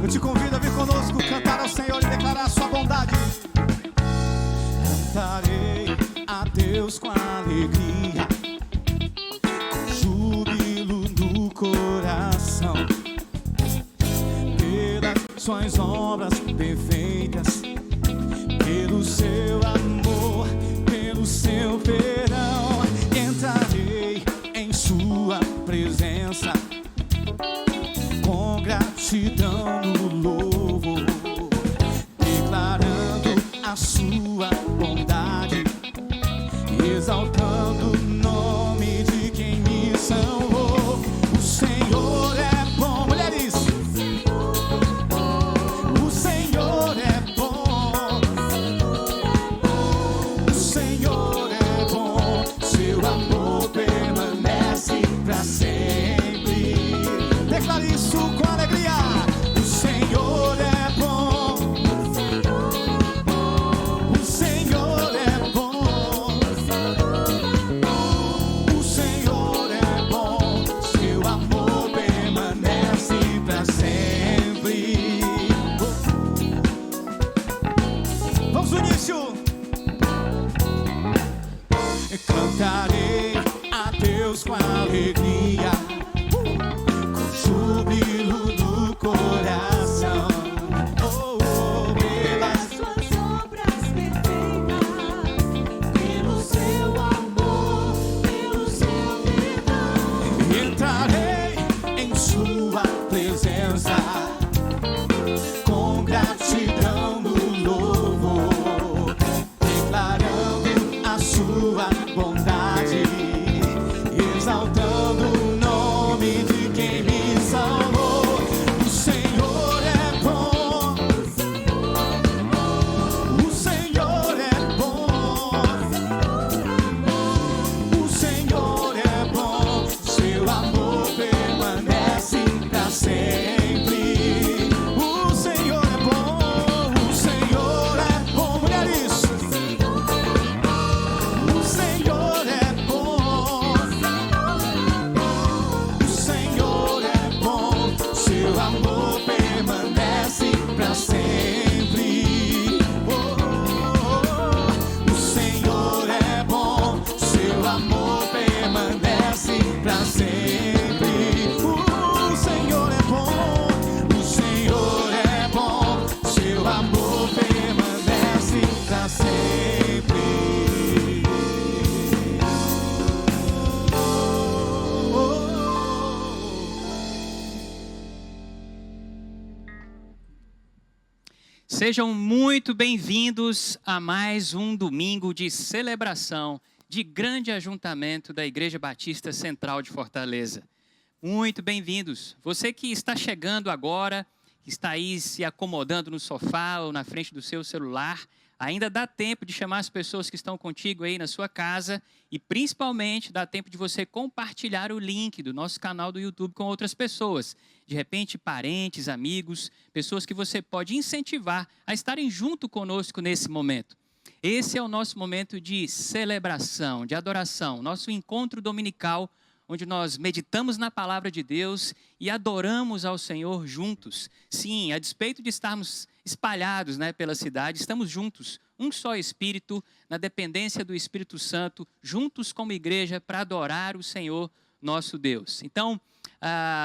Eu te convido a vir conosco, cantar ao Senhor e declarar a sua bondade. Cantarei a Deus com alegria, com júbilo no coração, pelas suas obras perfeitas, pelo seu amor, pelo seu perdão. Entrarei em sua presença com gratidão no louvor, declarando a sua bondade, exaltando o nome de quem me salvou. O Senhor é bom, mulheres. O Senhor é bom. O Senhor é bom. Seu amor permanece pra sempre. Declare isso com alegria. O Senhor é bom. O Senhor é bom. O Senhor é bom. Seu amor permanece pra sempre. Vamos no início. Cantarei a Deus com alegria, júbilo no coração, pelas suas obras perfeitas, pelo seu amor, pelo seu perdão. entrarei em sua presença com gratidão no louvor, declarando a sua bondade, exaltando o nome de quem me salvou. O Senhor é bom. O Senhor é bom. O Senhor é bom. Seu amor permanece pra sempre. O Senhor é bom. O Senhor é bom, mulheres. O Senhor é bom. O Senhor é bom. Seu amor permanece pra sempre. O Senhor é bom. Seu amor permanece pra sempre. O Senhor é bom. O Senhor é bom. Seu amor permanece pra sempre. Sejam muito bem-vindos a mais um domingo de celebração de grande ajuntamento da Igreja Batista Central de Fortaleza. Muito bem-vindos. Você que está chegando agora, que está aí se acomodando no sofá ou na frente do seu celular, ainda dá tempo de chamar as pessoas que estão contigo aí na sua casa e principalmente dá tempo de você compartilhar o link do nosso canal do YouTube com outras pessoas. De repente, parentes, amigos, pessoas que você pode incentivar a estarem junto conosco nesse momento. Esse é o nosso momento de celebração, de adoração, nosso encontro dominical, onde nós meditamos na palavra de Deus e adoramos ao Senhor juntos. Sim, a despeito de estarmos espalhados, pela cidade, estamos juntos, um só Espírito, na dependência do Espírito Santo, juntos como igreja para adorar o Senhor nosso Deus. Então,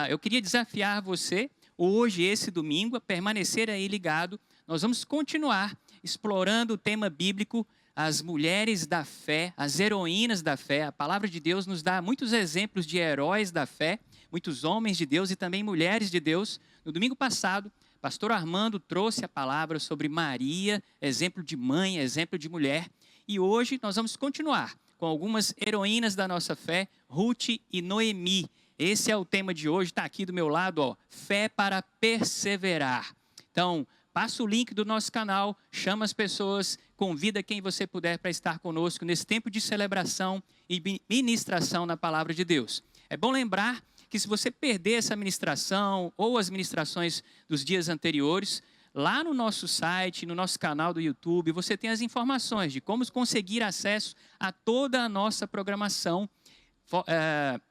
eu queria desafiar você, hoje, esse domingo, a permanecer aí ligado. Nós vamos continuar explorando o tema bíblico, as mulheres da fé, as heroínas da fé. A palavra de Deus nos dá muitos exemplos de heróis da fé, muitos homens de Deus e também mulheres de Deus. No domingo passado, pastor Armando trouxe a palavra sobre Maria, exemplo de mãe, exemplo de mulher. E hoje nós vamos continuar com algumas heroínas da nossa fé, Ruth e Noemi. Esse é o tema de hoje, está aqui do meu lado, fé para perseverar. Então, passa o link do nosso canal, chama as pessoas, convida quem você puder para estar conosco nesse tempo de celebração e ministração na palavra de Deus. É bom lembrar que se você perder essa ministração ou as ministrações dos dias anteriores, Lá no nosso site, no nosso canal do YouTube, você tem as informações de como conseguir acesso a toda a nossa programação,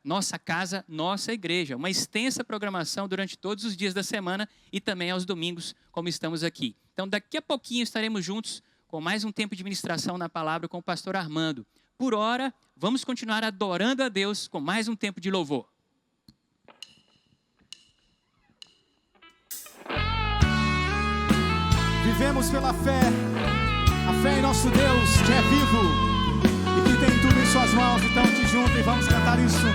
Nossa Casa, Nossa Igreja. Uma extensa programação durante todos os dias da semana e também aos domingos, como estamos aqui. Então, daqui a pouquinho estaremos juntos com mais um tempo de ministração na palavra com o pastor Armando. Por hora, vamos continuar adorando a Deus com mais um tempo de louvor. Vivemos pela fé, a fé em nosso Deus que é vivo e que tem tudo em suas mãos. Então te junto e vamos cantar isso.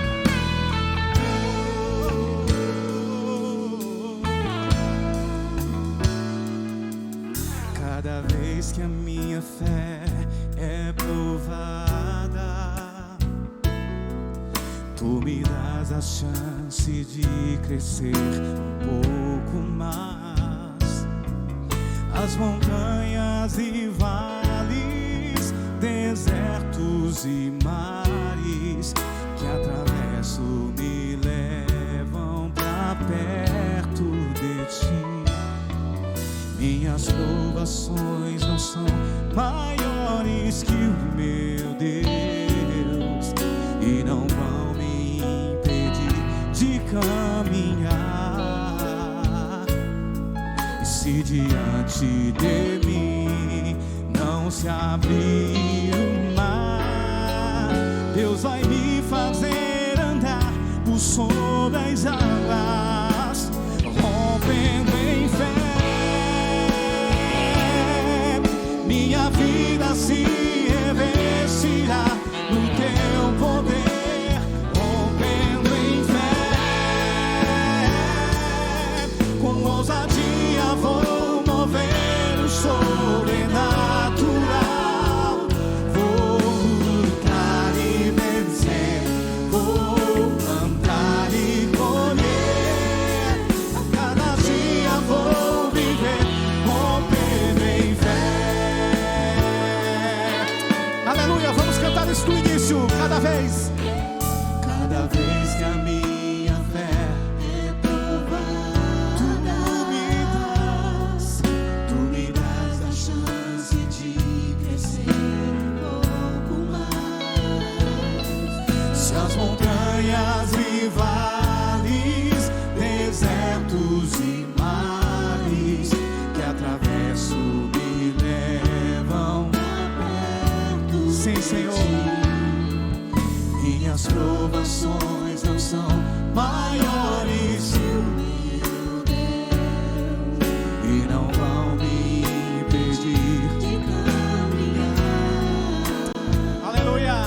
Cada vez que a minha fé é provada, tu me dás a chance de crescer um pouco mais. As montanhas e vales, desertos e mares que atravesso me levam pra perto de ti. Minhas provações não são maiores que o meu Deus e não vão me impedir de caminhar. Se diante de mim não se abrir o mar, Deus vai me fazer andar por sobre as águas, rompendo em fé. Minha vida se revestirá no teu poder, rompendo em fé. Com ousadia vou mover o sobrenatural. Vou lutar e vencer, vou plantar e colher. A cada dia vou viver, rompendo em fé. Aleluia, vamos cantar isso do início, cada vez que a minha fé é provada, tu me dás a chance de crescer um pouco mais. Se as montanhas e vales, desertos e mares que atravesso me levam perto. Sim, Senhor. Minhas provações não são maiores que o meu Deus e não vão me impedir de caminhar. Aleluia!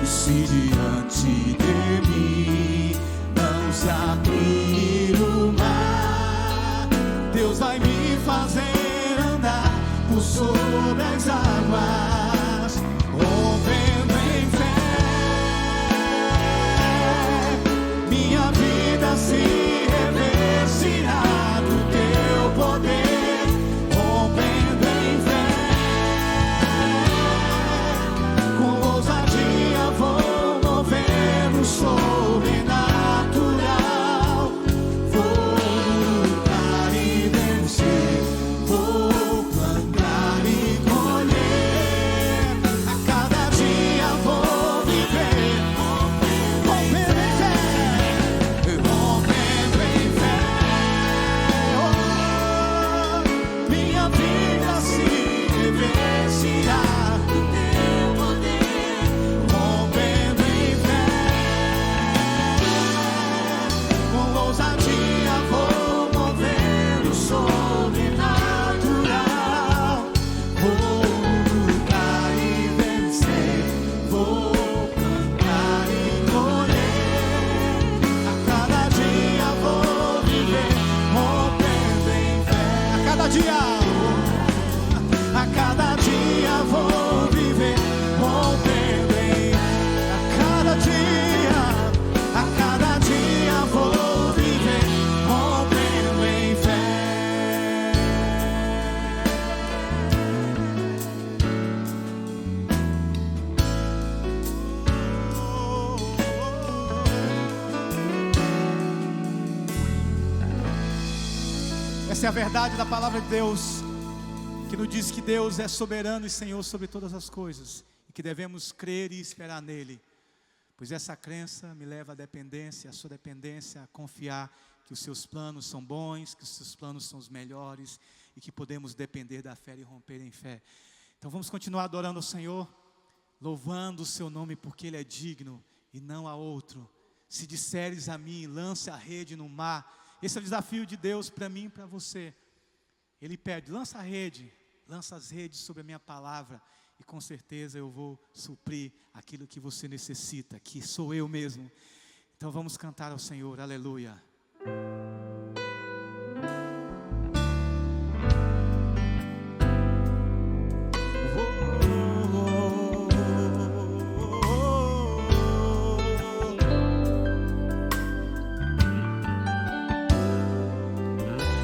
E se diante de mim não se abrir o mar, Deus vai me fazer andar por sobre as águas, rompendo em fé. Minha vida se revestirá do teu poder, rompendo em fé. Com ousadia vou mover o sobrenatural. Vou lutar e vencer, vou plantar e colher. A cada dia vou viver, rompendo em fé. Rompendo em fé. Oh, minha vida se revestirá do teu poder, rompendo em fé. Com ousadia vou mover o sobrenatural. Vou lutar e vencer, vou plantar e colher. A cada dia vou viver, rompendo em fé. A cada dia vou viver, rompendo em. A cada dia vou viver, rompendo em fé. Essa é a verdade da palavra de Deus, que nos diz que Deus é soberano e Senhor sobre todas as coisas, e que devemos crer e esperar nele, pois essa crença me leva à dependência, à sua dependência, a confiar que os seus planos são bons, que os seus planos são os melhores, e que podemos depender da fé e romper em fé. Então vamos continuar adorando o Senhor, louvando o seu nome, porque Ele é digno e não há outro. Se disseres a mim, lance a rede no mar. Esse é o desafio de Deus para mim e para você. Ele pede, lança a rede, lança as redes sobre a minha palavra, e com certeza eu vou suprir aquilo que você necessita, que sou eu mesmo. Então vamos cantar ao Senhor, aleluia.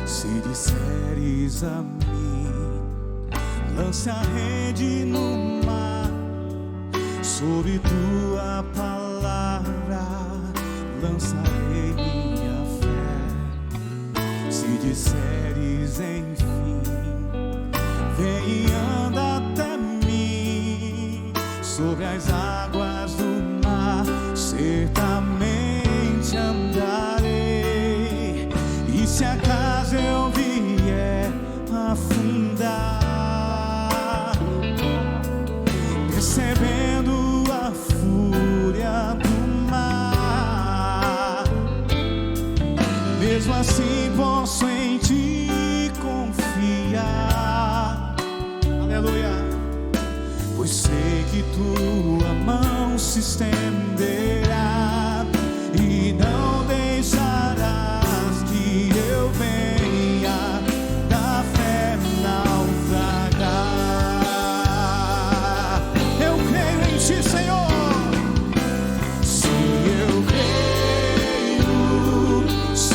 Se disseres a mim, lance a rede no mar, sobre tua palavra lançarei minha fé. Se disseres enfim, vem e anda até mim, sobre as águas do mar, certamente andarei. E se acaso eu vier afundar, percebendo a fúria do mar, mesmo assim posso em ti confiar, aleluia. Pois sei que tua mão se estenderá e não deixarás que eu venha da fé naufragar. Eu creio em ti, Senhor. Se eu creio, Senhor, se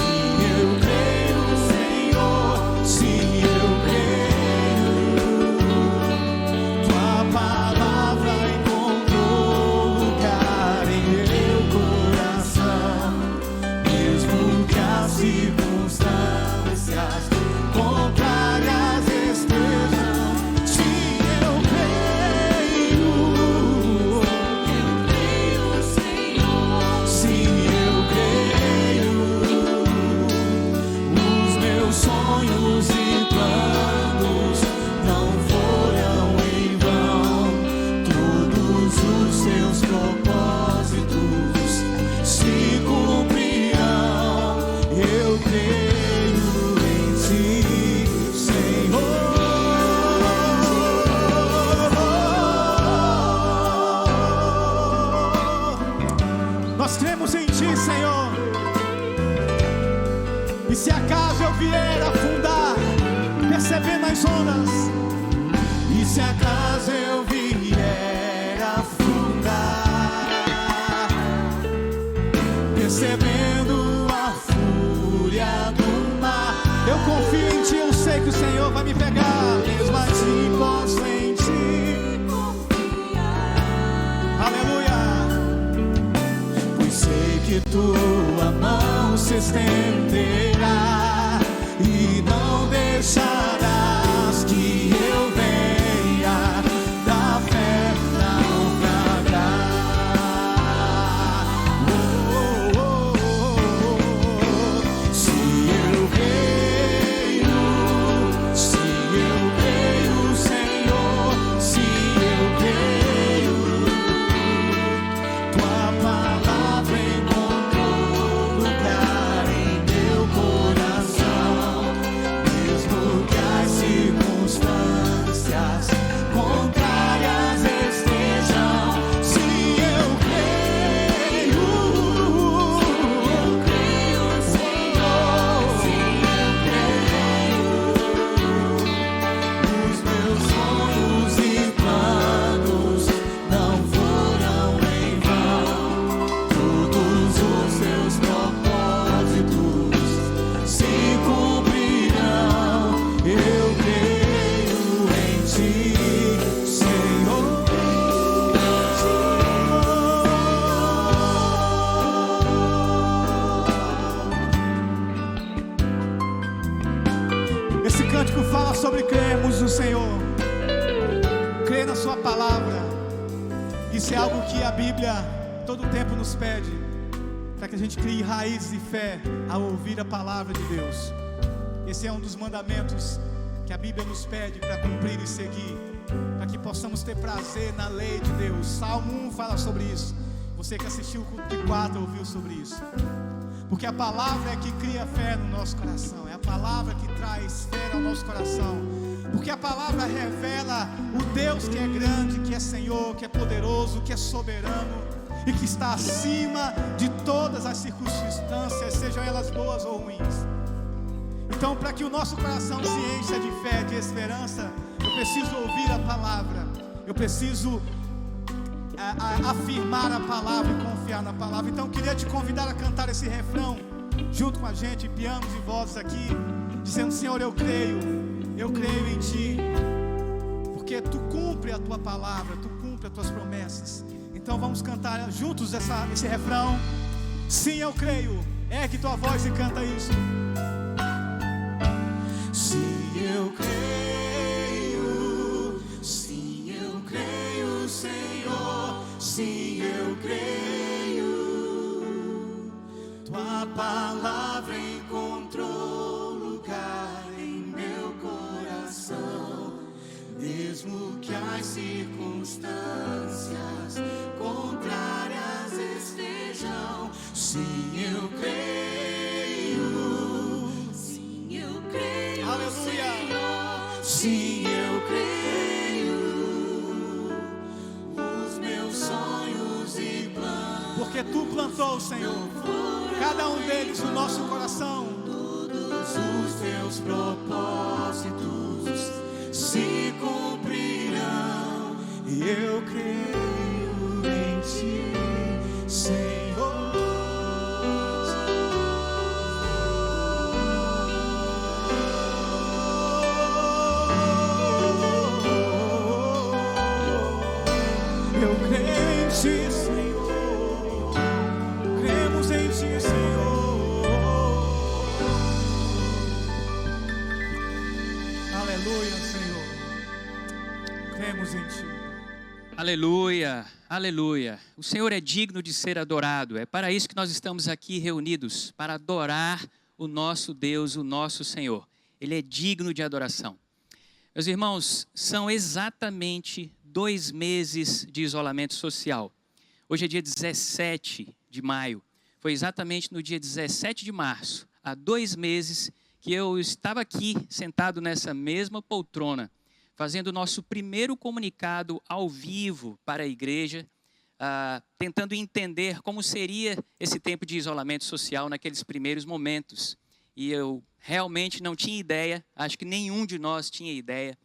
eu creio, tua palavra encontrou lugar em meu coração, mesmo que as circunstâncias contrárias estejam. Se eu creio, se eu creio, os meus sonhos e planos não foram em vão, todos os seus propósitos se cumprirão. Eu creio em ti, Senhor. Nós cremos em ti, Senhor. E se acaso eu vier afundar, percebendo as ondas, e se acaso eu vier afundar, percebendo a fúria do mar, eu confio em ti, eu sei que o Senhor vai me pegar, mesmo assim posso em ti, aleluia. Pois sei que tua mão se estenderá e não deixarás que eu venha da fé naufragar. Se eu creio, Senhor, se eu creio, tua palavra encontrou lugar em crer na sua palavra. Isso é algo que a Bíblia todo tempo nos pede, para que a gente crie raízes de fé ao ouvir a palavra de Deus. Esse é um dos mandamentos que a Bíblia nos pede para cumprir e seguir, para que possamos ter prazer na lei de Deus. Salmo 1 fala sobre isso. Você que assistiu o culto de 4 ouviu sobre isso. Porque a palavra é que cria fé no nosso coração. É a palavra que traz fé ao nosso coração. Porque a palavra revela o Deus que é grande, que é Senhor, que é poderoso, que é soberano e que está acima de todas as circunstâncias, sejam elas boas ou ruins. Então, para que o nosso coração se encha de fé, de esperança, eu preciso ouvir a palavra. Eu preciso afirmar a palavra e confiar na palavra. Então, eu queria te convidar a cantar esse refrão junto com a gente, pianos e vozes aqui, dizendo: Senhor, eu creio em Ti, porque Tu cumpre a Tua palavra, Tu cumpre as Tuas promessas. Então vamos cantar juntos esse refrão. Sim, eu creio. Ergue tua voz e canta isso. Sim, eu creio. Sim, eu creio, Senhor. Sim, eu creio. Tua palavra encontrou lugar em meu coração, mesmo que as circunstâncias contrárias estejam. Sim, eu creio. Sim, eu creio. Aleluia. Senhor. Sim, eu creio. Os meus sonhos e planos, porque Tu plantou, Senhor, cada um deles no nosso coração. Todos os Teus propósitos se cumprirão, e eu creio em Ti, Senhor. Eu creio em Ti, Senhor. Cremos em Ti, Senhor. Aleluia, Senhor. Cremos em Ti. Aleluia, aleluia. O Senhor é digno de ser adorado. É para isso que nós estamos aqui reunidos, para adorar o nosso Deus, o nosso Senhor. Ele é digno de adoração. Meus irmãos, são exatamente 2 meses de isolamento social. Hoje é dia 17 de maio. Foi exatamente no dia 17 de março, há 2 meses, que eu estava aqui, sentado nessa mesma poltrona, fazendo o nosso primeiro comunicado ao vivo para a igreja, tentando entender como seria esse tempo de isolamento social naqueles primeiros momentos. E eu realmente não tinha ideia, acho que nenhum de nós tinha ideia,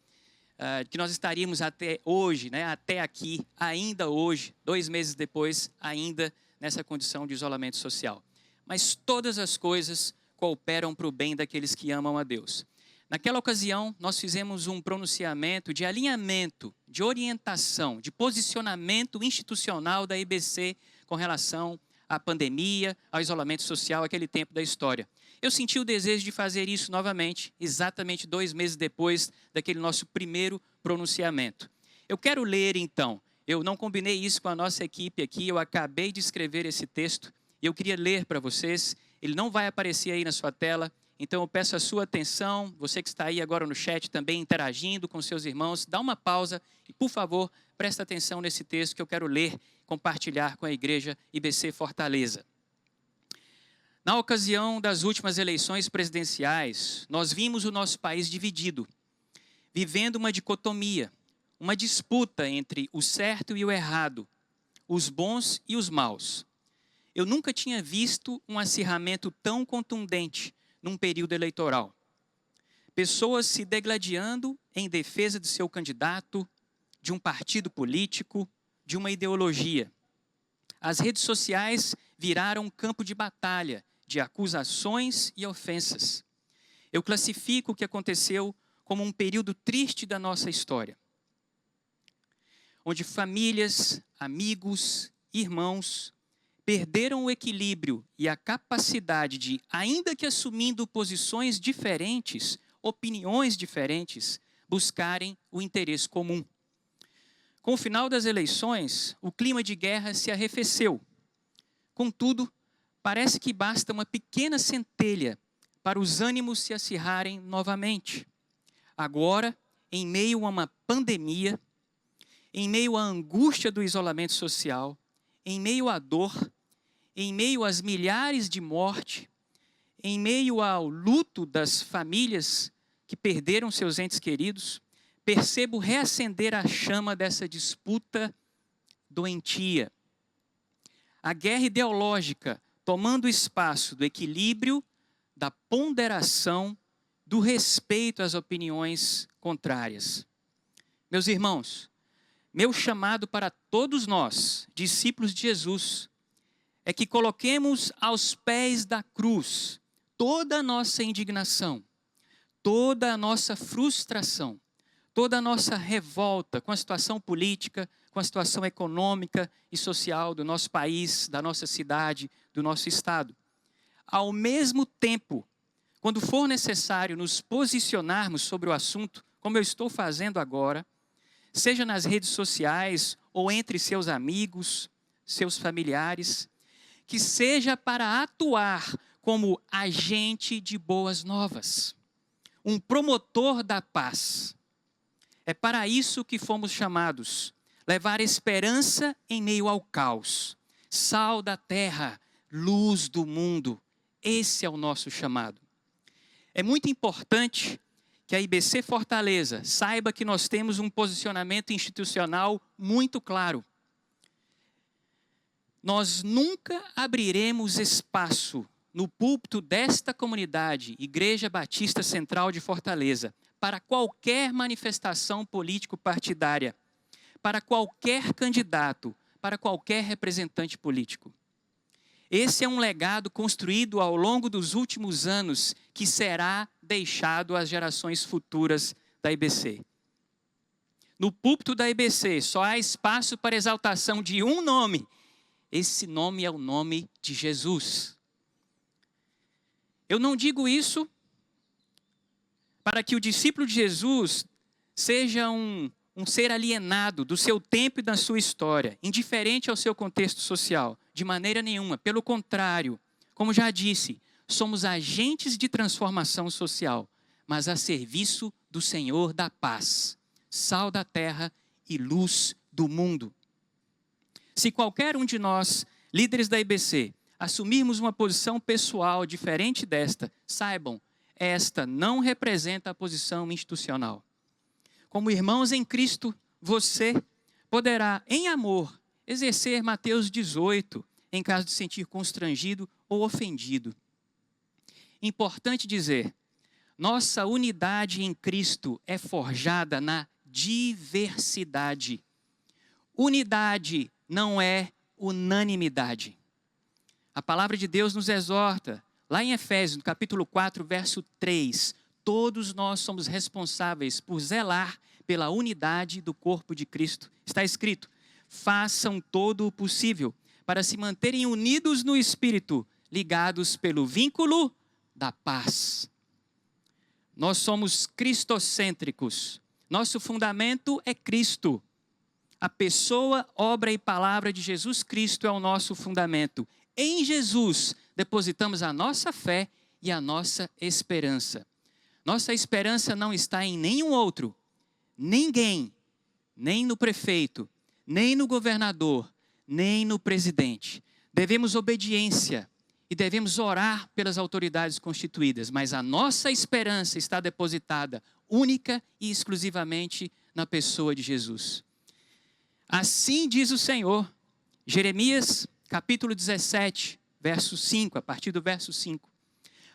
que nós estaríamos até hoje, né, até aqui, ainda hoje, 2 meses depois, ainda nessa condição de isolamento social. Mas todas as coisas cooperam para o bem daqueles que amam a Deus. Naquela ocasião, nós fizemos um pronunciamento de alinhamento, de orientação, de posicionamento institucional da IBC com relação à pandemia, ao isolamento social, aquele tempo da história. Eu senti o desejo de fazer isso novamente, exatamente 2 meses depois daquele nosso primeiro pronunciamento. Eu quero ler, então. Eu não combinei isso com a nossa equipe aqui, eu acabei de escrever esse texto e eu queria ler para vocês. Ele não vai aparecer aí na sua tela, então eu peço a sua atenção, você que está aí agora no chat também interagindo com seus irmãos, dá uma pausa e, por favor, presta atenção nesse texto que eu quero ler, compartilhar com a Igreja IBC Fortaleza. Na ocasião das últimas eleições presidenciais, nós vimos o nosso país dividido, vivendo uma dicotomia, uma disputa entre o certo e o errado, os bons e os maus. Eu nunca tinha visto um acirramento tão contundente num período eleitoral. Pessoas se degladiando em defesa de seu candidato, de um partido político, de uma ideologia. As redes sociais viraram um campo de batalha, de acusações e ofensas. Eu classifico o que aconteceu como um período triste da nossa história, onde famílias, amigos, irmãos perderam o equilíbrio e a capacidade de, ainda que assumindo posições diferentes, opiniões diferentes, buscarem o interesse comum. Com o final das eleições, o clima de guerra se arrefeceu. Contudo, parece que basta uma pequena centelha para os ânimos se acirrarem novamente. Agora, em meio a uma pandemia, em meio à angústia do isolamento social, em meio à dor, em meio às milhares de mortes, em meio ao luto das famílias que perderam seus entes queridos, percebo reacender a chama dessa disputa doentia. A guerra ideológica tomando o espaço do equilíbrio, da ponderação, do respeito às opiniões contrárias. Meus irmãos, meu chamado para todos nós, discípulos de Jesus, é que coloquemos aos pés da cruz toda a nossa indignação, toda a nossa frustração, toda a nossa revolta com a situação política, com a situação econômica e social do nosso país, da nossa cidade, do nosso estado. Ao mesmo tempo, quando for necessário nos posicionarmos sobre o assunto, como eu estou fazendo agora, seja nas redes sociais ou entre seus amigos, seus familiares, que seja para atuar como agente de boas novas, um promotor da paz. É para isso que fomos chamados, levar esperança em meio ao caos, sal da terra, luz do mundo. Esse é o nosso chamado. É muito importante que a IBC Fortaleza saiba que nós temos um posicionamento institucional muito claro. Nós nunca abriremos espaço no púlpito desta comunidade, Igreja Batista Central de Fortaleza, para qualquer manifestação político-partidária, para qualquer candidato, para qualquer representante político. Esse é um legado construído ao longo dos últimos anos que será deixado às gerações futuras da IBC. No púlpito da IBC só há espaço para exaltação de um nome. Esse nome é o nome de Jesus. Eu não digo isso para que o discípulo de Jesus seja um ser alienado do seu tempo e da sua história, indiferente ao seu contexto social, de maneira nenhuma. Pelo contrário, como já disse, somos agentes de transformação social, mas a serviço do Senhor da paz, sal da terra e luz do mundo. Se qualquer um de nós, líderes da IBC, assumirmos uma posição pessoal diferente desta, saibam, esta não representa a posição institucional. Como irmãos em Cristo, você poderá, em amor, exercer Mateus 18, em caso de sentir constrangido ou ofendido. Importante dizer, nossa unidade em Cristo é forjada na diversidade. Unidade não é unanimidade. A palavra de Deus nos exorta, lá em Efésios, no capítulo 4, verso 3, todos nós somos responsáveis por zelar pela unidade do corpo de Cristo. Está escrito, façam todo o possível para se manterem unidos no Espírito, ligados pelo vínculo da paz. Nós somos cristocêntricos. Nosso fundamento é Cristo. A pessoa, obra e palavra de Jesus Cristo é o nosso fundamento. Em Jesus, depositamos a nossa fé e a nossa esperança. Nossa esperança não está em nenhum outro, ninguém, nem no prefeito, nem no governador, nem no presidente. Devemos obediência e devemos orar pelas autoridades constituídas, mas a nossa esperança está depositada única e exclusivamente na pessoa de Jesus. Assim diz o Senhor, Jeremias capítulo 17, verso 5, a partir do verso 5.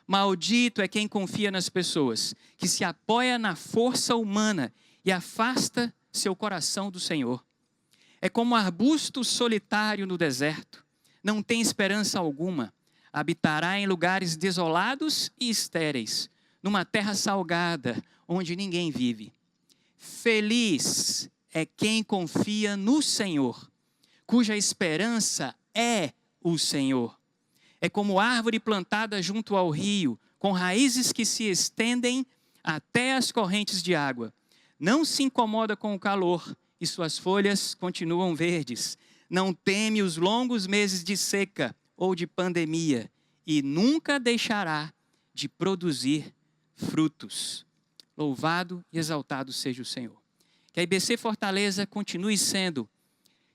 Maldito é quem confia nas pessoas, que se apoia na força humana e afasta seu coração do Senhor. É como um arbusto solitário no deserto, não tem esperança alguma, habitará em lugares desolados e estéreis, numa terra salgada, onde ninguém vive. Feliz é quem confia no Senhor, cuja esperança é o Senhor. É como árvore plantada junto ao rio, com raízes que se estendem até as correntes de água. Não se incomoda com o calor e suas folhas continuam verdes. Não teme os longos meses de seca ou de pandemia e nunca deixará de produzir frutos. Louvado e exaltado seja o Senhor. Que a IBC Fortaleza continue sendo,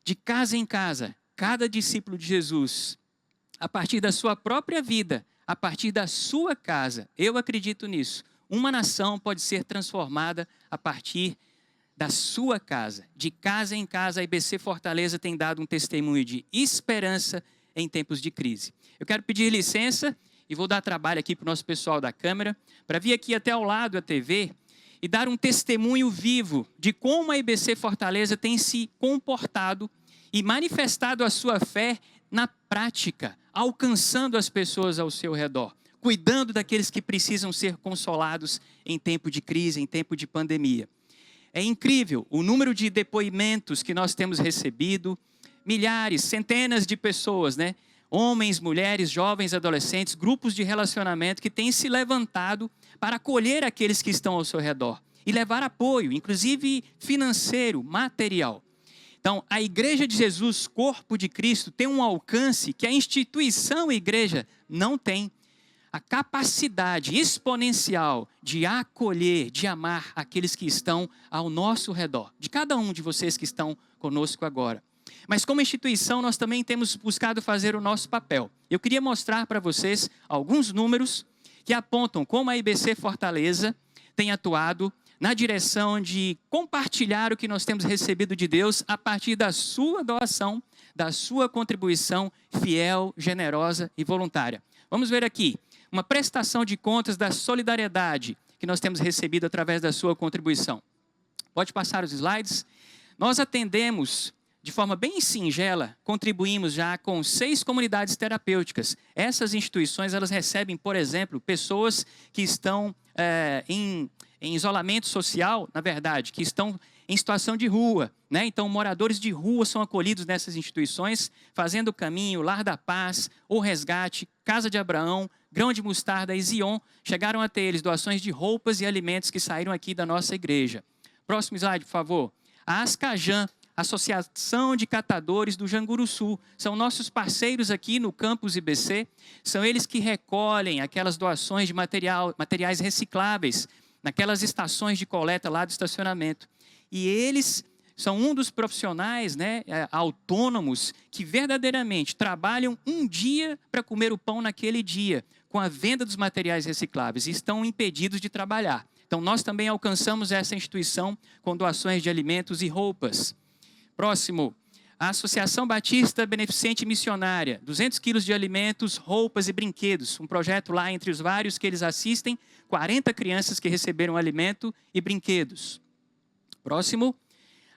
de casa em casa, cada discípulo de Jesus, a partir da sua própria vida, a partir da sua casa. Eu acredito nisso. Uma nação pode ser transformada a partir da sua casa. De casa em casa, a IBC Fortaleza tem dado um testemunho de esperança em tempos de crise. Eu quero pedir licença e vou dar trabalho aqui para o nosso pessoal da câmera, para vir aqui até ao lado da TV e dar um testemunho vivo de como a IBC Fortaleza tem se comportado e manifestado a sua fé na prática, alcançando as pessoas ao seu redor, cuidando daqueles que precisam ser consolados em tempo de crise, em tempo de pandemia. É incrível o número de depoimentos que nós temos recebido, milhares, centenas de pessoas, né? Homens, mulheres, jovens, adolescentes, grupos de relacionamento que têm se levantado para acolher aqueles que estão ao seu redor e levar apoio, inclusive financeiro, material. Então, a Igreja de Jesus, Corpo de Cristo, tem um alcance que a instituição igreja não tem. A capacidade exponencial de acolher, de amar aqueles que estão ao nosso redor, de cada um de vocês que estão conosco agora. Mas como instituição, nós também temos buscado fazer o nosso papel. Eu queria mostrar para vocês alguns números que apontam como a IBC Fortaleza tem atuado na direção de compartilhar o que nós temos recebido de Deus a partir da sua doação, da sua contribuição fiel, generosa e voluntária. Vamos ver aqui uma prestação de contas da solidariedade que nós temos recebido através da sua contribuição. Pode passar os slides. Nós atendemos de forma bem singela, contribuímos já com 6 comunidades terapêuticas. Essas instituições, elas recebem, por exemplo, pessoas que estão em isolamento social, na verdade, que estão em situação de rua, né? Então, moradores de rua são acolhidos nessas instituições, Fazendo o Caminho, Lar da Paz, O Resgate, Casa de Abraão, Grão de Mostarda e Zion, chegaram até eles doações de roupas e alimentos que saíram aqui da nossa igreja. Próximo slide, por favor. A Ascajan, Associação de Catadores do Janguruçu, são nossos parceiros aqui no campus IBC, são eles que recolhem aquelas doações de materiais recicláveis naquelas estações de coleta lá do estacionamento. E eles são um dos profissionais, né, autônomos que verdadeiramente trabalham um dia para comer o pão naquele dia, com a venda dos materiais recicláveis, e estão impedidos de trabalhar. Então, nós também alcançamos essa instituição com doações de alimentos e roupas. Próximo, a Associação Batista Beneficente Missionária, 200 quilos de alimentos, roupas e brinquedos. Um projeto lá entre os vários que eles assistem, 40 crianças que receberam alimento e brinquedos. Próximo,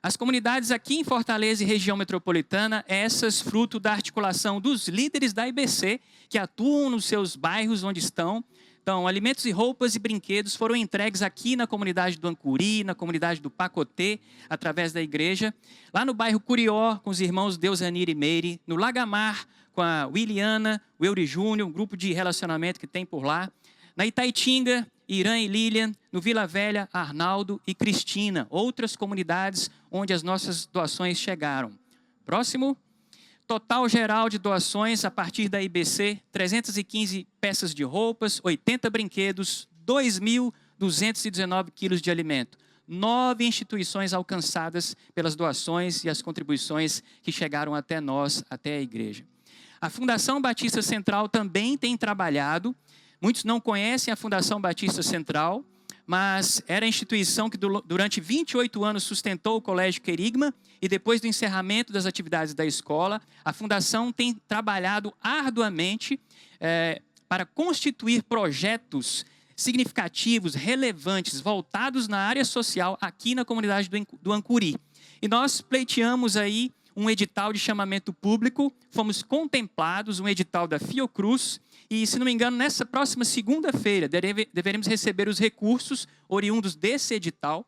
as comunidades aqui em Fortaleza e região metropolitana, essas fruto da articulação dos líderes da IBC, que atuam nos seus bairros onde estão. Então, alimentos e roupas e brinquedos foram entregues aqui na comunidade do Ancuri, na comunidade do Pacotê, através da igreja. Lá no bairro Curió, com os irmãos Deusanir e Meire. No Lagamar, com a Williana, o Eury Júnior, um grupo de relacionamento que tem por lá. Na Itaitinga, Irã e Lilian. No Vila Velha, Arnaldo e Cristina. Outras comunidades onde as nossas doações chegaram. Próximo. Total geral de doações a partir da IBC, 315 peças de roupas, 80 brinquedos, 2.219 quilos de alimento. 9 instituições alcançadas pelas doações e as contribuições que chegaram até nós, até a igreja. A Fundação Batista Central também tem trabalhado. Muitos não conhecem a Fundação Batista Central, mas era a instituição que durante 28 anos sustentou o Colégio Querigma, e depois do encerramento das atividades da escola, a Fundação tem trabalhado arduamente para constituir projetos significativos, relevantes, voltados na área social aqui na comunidade do Ancuri. E nós pleiteamos aí um edital de chamamento público, fomos contemplados, um edital da Fiocruz, e, se não me engano, nessa próxima segunda-feira, deveremos receber os recursos oriundos desse edital,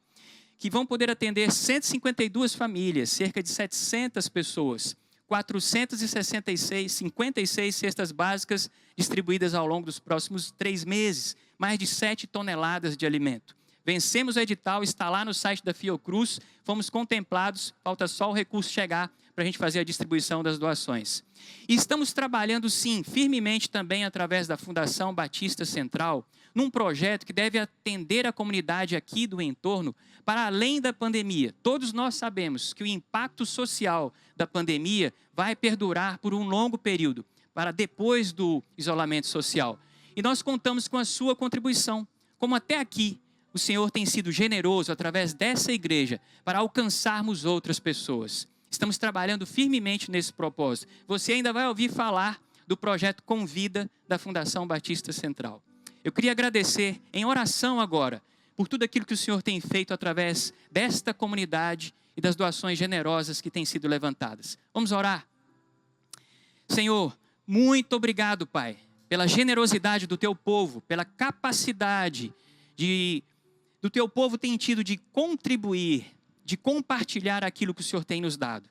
que vão poder atender 152 famílias, cerca de 700 pessoas, 56 cestas básicas distribuídas ao longo dos próximos 3 meses, mais de 7 toneladas de alimento. Vencemos o edital, está lá no site da Fiocruz, fomos contemplados, falta só o recurso chegar para a gente fazer a distribuição das doações. E estamos trabalhando, sim, firmemente também através da Fundação Batista Central, num projeto que deve atender a comunidade aqui do entorno para além da pandemia. Todos nós sabemos que o impacto social da pandemia vai perdurar por um longo período, para depois do isolamento social. E nós contamos com a sua contribuição, como até aqui o Senhor tem sido generoso através dessa igreja para alcançarmos outras pessoas. Estamos trabalhando firmemente nesse propósito. Você ainda vai ouvir falar do projeto Convida da Fundação Batista Central. Eu queria agradecer em oração agora por tudo aquilo que o Senhor tem feito através desta comunidade e das doações generosas que têm sido levantadas. Vamos orar? Senhor, muito obrigado, Pai, pela generosidade do Teu povo, pela capacidade do Teu povo tem tido de contribuir, de compartilhar aquilo que o Senhor tem nos dado.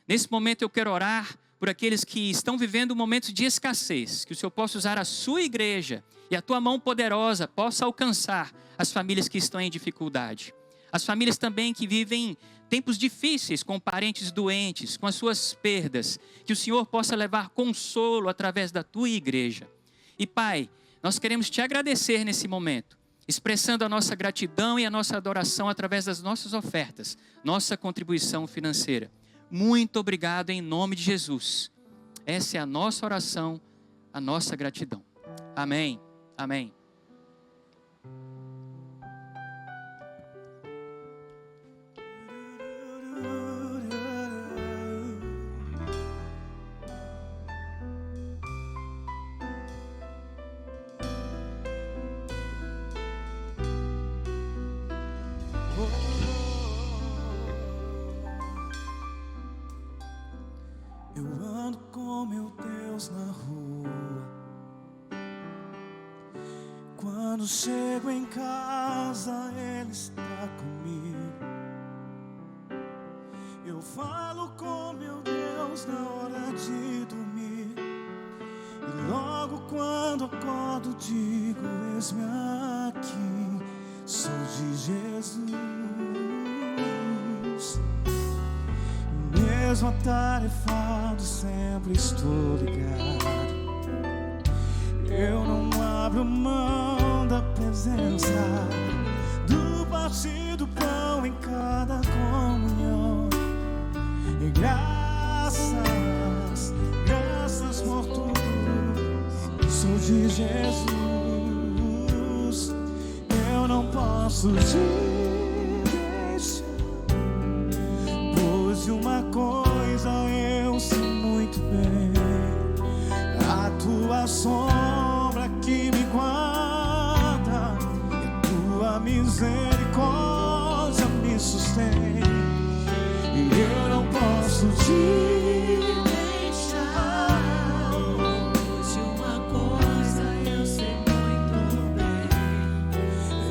Nesse momento eu quero orar por aqueles que estão vivendo momentos de escassez, que o Senhor possa usar a sua igreja e a Tua mão poderosa possa alcançar as famílias que estão em dificuldade. As famílias também que vivem tempos difíceis com parentes doentes, com as suas perdas, que o Senhor possa levar consolo através da Tua igreja. E Pai, nós queremos Te agradecer nesse momento, expressando a nossa gratidão e a nossa adoração através das nossas ofertas, nossa contribuição financeira. Muito obrigado em nome de Jesus. Essa é a nossa oração, a nossa gratidão. Amém. Amém. Eu ando com meu Deus na rua. Quando chego em casa, Ele está comigo. Eu falo com meu Deus na hora de dormir. E logo quando acordo, digo: eis-me aqui, sou de Jesus. Mesmo atarefado, sempre estou ligado. Eu não abro mão da presença, do partir do pão em cada comunhão. E graças por tudo, sou de Jesus. Eu não posso te uma coisa eu sei muito bem: a Tua sombra que me guarda, e a Tua misericórdia me sustém. E eu não posso te deixar, pois uma coisa eu sei muito bem: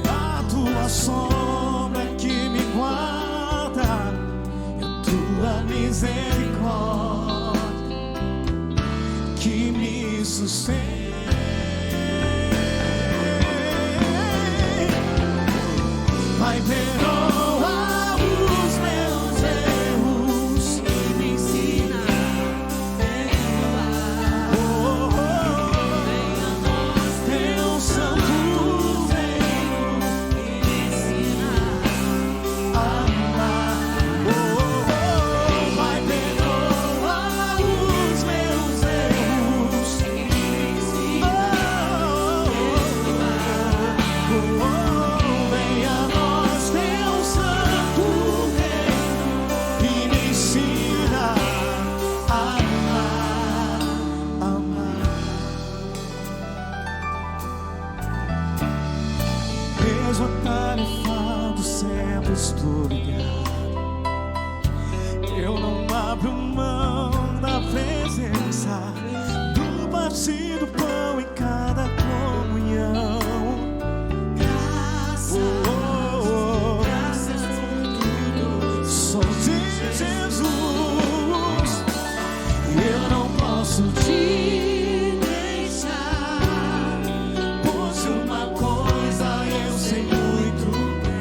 a Tua sombra que me guarda, Tua misericórdia que me sustém. Pai, perdoa os meus erros e me ensina a perdoar. Venha a nós Teu santo reino e me ensina a amar. Mesmo atarefado, sempre estou ligado. Eu não abro mão da presença, do partir do pão em cada comunhão. Graças por tudo, sou de Jesus. Eu não posso te deixar, pois uma coisa eu sei muito bem: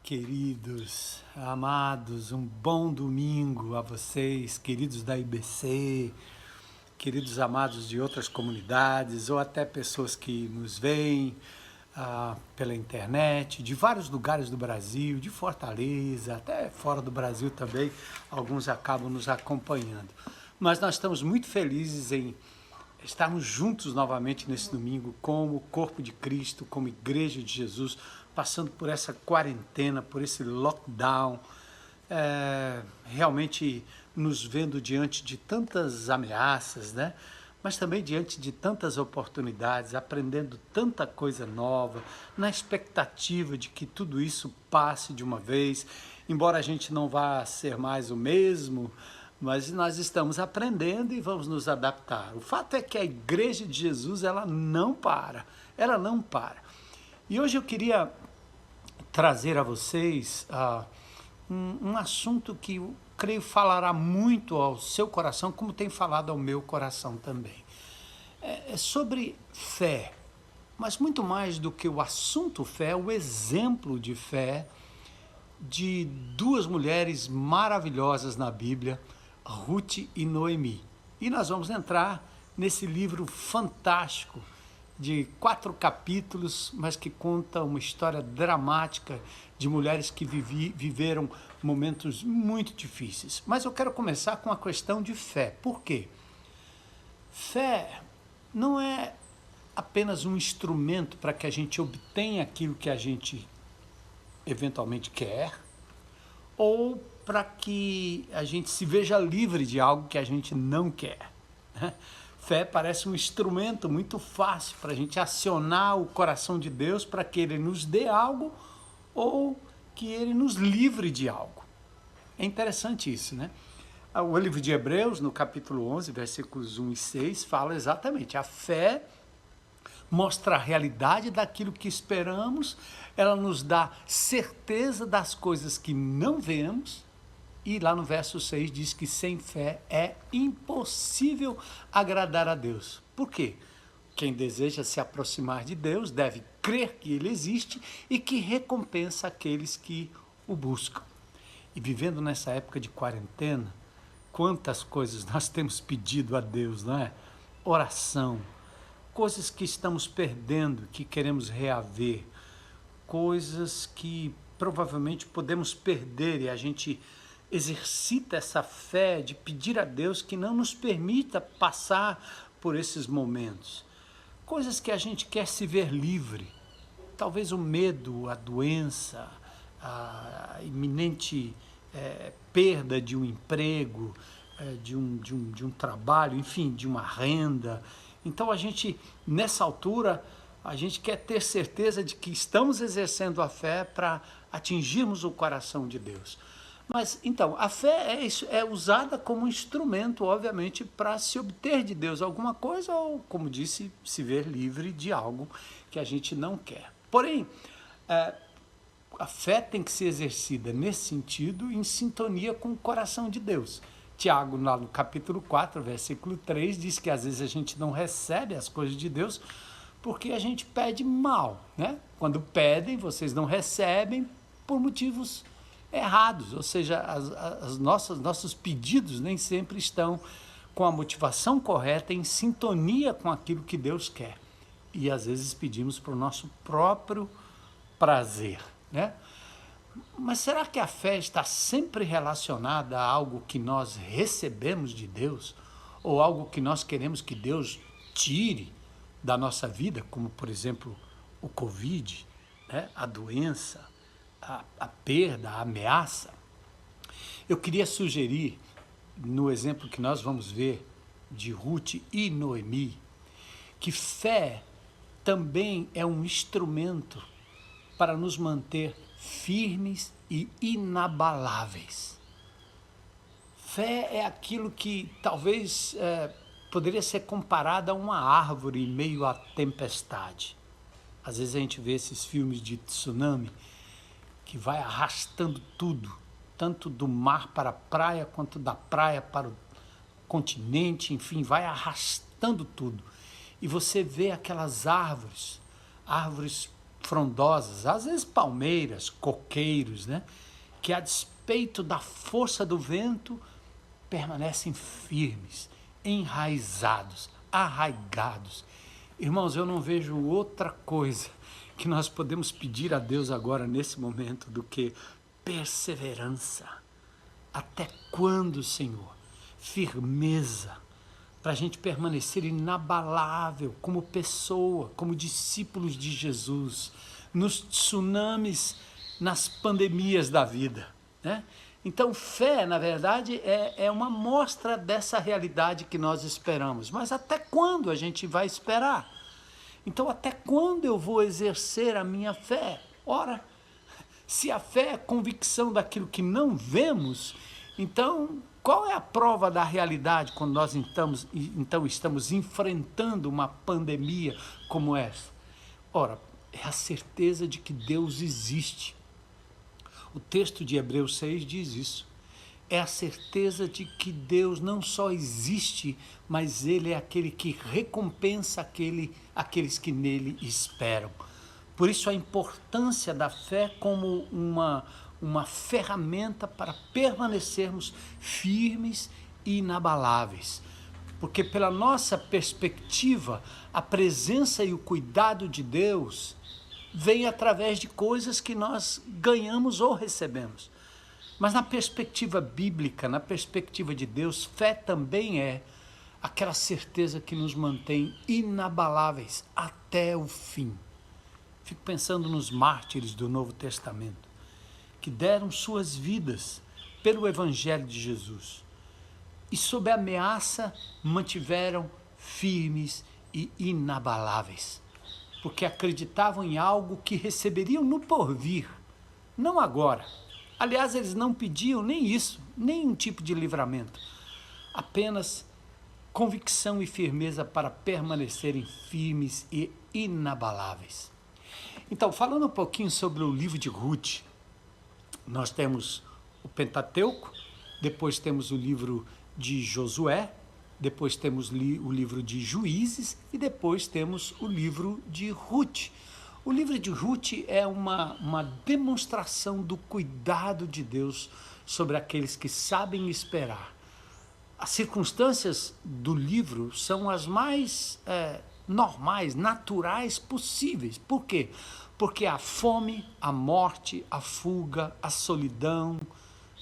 queridos, amados, um bom domingo a vocês, queridos da IBC, queridos amados de outras comunidades ou até pessoas que nos veem pela internet, de vários lugares do Brasil, de Fortaleza, até fora do Brasil também, alguns acabam nos acompanhando. Mas nós estamos muito felizes em estarmos juntos novamente nesse domingo como corpo de Cristo, como Igreja de Jesus, passando por essa quarentena, por esse lockdown, realmente nos vendo diante de tantas ameaças, né? Mas também diante de tantas oportunidades, aprendendo tanta coisa nova, na expectativa de que tudo isso passe de uma vez, embora a gente não vá ser mais o mesmo, mas nós estamos aprendendo e vamos nos adaptar. O fato é que a Igreja de Jesus, ela não para. E hoje eu queria trazer a vocês um assunto que eu creio falará muito ao seu coração, como tem falado ao meu coração também. É sobre fé, mas muito mais do que o assunto fé, o exemplo de fé de duas mulheres maravilhosas na Bíblia, Ruth e Noemi. E nós vamos entrar nesse livro fantástico de 4 capítulos, mas que conta uma história dramática de mulheres que viveram momentos muito difíceis. Mas eu quero começar com a questão de fé. Por quê? Fé não é apenas um instrumento para que a gente obtenha aquilo que a gente eventualmente quer, ou para que a gente se veja livre de algo que a gente não quer. Fé parece um instrumento muito fácil para a gente acionar o coração de Deus para que Ele nos dê algo ou que Ele nos livre de algo. É interessante isso, né? O livro de Hebreus, no capítulo 11, versículos 1 e 6, fala exatamente, a fé mostra a realidade daquilo que esperamos, ela nos dá certeza das coisas que não vemos, e lá no verso 6 diz que sem fé é impossível agradar a Deus. Por quê? Quem deseja se aproximar de Deus deve crer que Ele existe e que recompensa aqueles que o buscam. E vivendo nessa época de quarentena, quantas coisas nós temos pedido a Deus, não é? Oração, coisas que estamos perdendo, que queremos reaver, coisas que provavelmente podemos perder e a gente exercita essa fé de pedir a Deus que não nos permita passar por esses momentos. Coisas que a gente quer se ver livre. Talvez o medo, a doença, a iminente perda de um emprego, de um trabalho, enfim, de uma renda. Então a gente, nessa altura, a gente quer ter certeza de que estamos exercendo a fé para atingirmos o coração de Deus. Mas, então, a fé é usada como instrumento, obviamente, para se obter de Deus alguma coisa ou, como disse, se ver livre de algo que a gente não quer. Porém, a fé tem que ser exercida nesse sentido, em sintonia com o coração de Deus. Tiago, lá no capítulo 4, versículo 3, diz que às vezes a gente não recebe as coisas de Deus porque a gente pede mal, né? Quando pedem, vocês não recebem por motivos errados, ou seja, nossos pedidos nem sempre estão com a motivação correta, em sintonia com aquilo que Deus quer. E às vezes pedimos para o nosso próprio prazer, né? Mas será que a fé está sempre relacionada a algo que nós recebemos de Deus? Ou algo que nós queremos que Deus tire da nossa vida, como por exemplo o Covid, né? A doença, a perda, a ameaça? Eu queria sugerir, no exemplo que nós vamos ver de Ruth e Noemi, que fé também é um instrumento para nos manter firmes e inabaláveis. Fé é aquilo que talvez poderia ser comparada a uma árvore em meio à tempestade. Às vezes a gente vê esses filmes de tsunami que vai arrastando tudo, tanto do mar para a praia, quanto da praia para o continente, enfim, vai arrastando tudo. E você vê aquelas árvores frondosas, às vezes palmeiras, coqueiros, né? Que a despeito da força do vento, permanecem firmes, enraizados, arraigados. Irmãos, eu não vejo outra coisa que nós podemos pedir a Deus agora, nesse momento, do que perseverança. Até quando, Senhor? Firmeza, para a gente permanecer inabalável como pessoa, como discípulos de Jesus, nos tsunamis, nas pandemias da vida, né? Então, fé, na verdade, é uma mostra dessa realidade que nós esperamos. Mas até quando a gente vai esperar? Então, até quando eu vou exercer a minha fé? Ora, se a fé é a convicção daquilo que não vemos, então, qual é a prova da realidade quando nós estamos enfrentando uma pandemia como essa? Ora, é a certeza de que Deus existe. O texto de Hebreus 6 diz isso. É a certeza de que Deus não só existe, mas Ele é aquele que recompensa aqueles que nele esperam. Por isso a importância da fé como uma ferramenta para permanecermos firmes e inabaláveis. Porque pela nossa perspectiva, a presença e o cuidado de Deus vem através de coisas que nós ganhamos ou recebemos. Mas na perspectiva bíblica, na perspectiva de Deus, fé também é aquela certeza que nos mantém inabaláveis até o fim. Fico pensando nos mártires do Novo Testamento, que deram suas vidas pelo Evangelho de Jesus e, sob a ameaça, mantiveram firmes e inabaláveis, porque acreditavam em algo que receberiam no porvir, não agora. Aliás, eles não pediam nem isso, nenhum tipo de livramento, apenas convicção e firmeza para permanecerem firmes e inabaláveis. Então, falando um pouquinho sobre o livro de Ruth, nós temos o Pentateuco, depois temos o livro de Josué, depois temos o livro de Juízes e depois temos o livro de Ruth. O livro de Ruth é uma demonstração do cuidado de Deus sobre aqueles que sabem esperar. As circunstâncias do livro são as mais normais, naturais possíveis. Por quê? Porque a fome, a morte, a fuga, a solidão,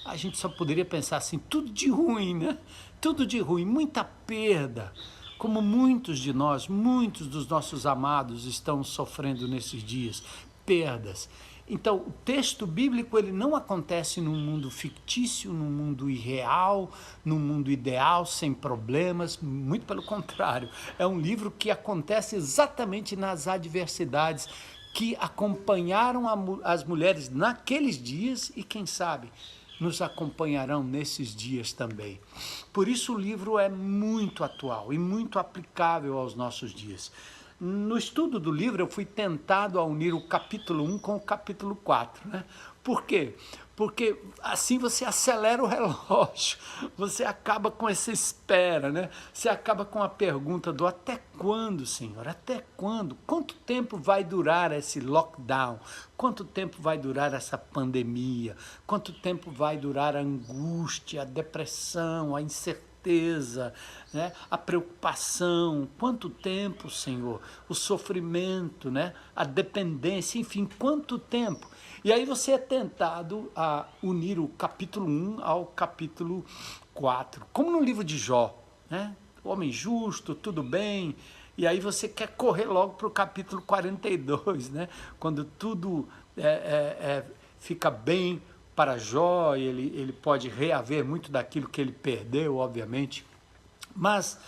a gente só poderia pensar assim, tudo de ruim, né? Tudo de ruim, muita perda, como muitos de nós, muitos dos nossos amados estão sofrendo nesses dias, perdas. Então, o texto bíblico ele não acontece num mundo fictício, num mundo irreal, num mundo ideal, sem problemas, muito pelo contrário. É um livro que acontece exatamente nas adversidades que acompanharam as mulheres naqueles dias e, quem sabe, nos acompanharão nesses dias também. Por isso o livro é muito atual e muito aplicável aos nossos dias. No estudo do livro eu fui tentado a unir o capítulo 1 com o capítulo 4, né? Por quê? Porque assim você acelera o relógio, você acaba com essa espera, né? Você acaba com a pergunta do até quando, Senhor? Até quando? Quanto tempo vai durar esse lockdown? Quanto tempo vai durar essa pandemia? Quanto tempo vai durar a angústia, a depressão, a incerteza, né? A preocupação? Quanto tempo, Senhor? O sofrimento, né? A dependência, enfim, quanto tempo? E aí você é tentado a unir o capítulo 1 ao capítulo 4, como no livro de Jó, né? O homem justo, tudo bem, e aí você quer correr logo para o capítulo 42, né? Quando tudo fica bem para Jó, e ele pode reaver muito daquilo que ele perdeu, obviamente, mas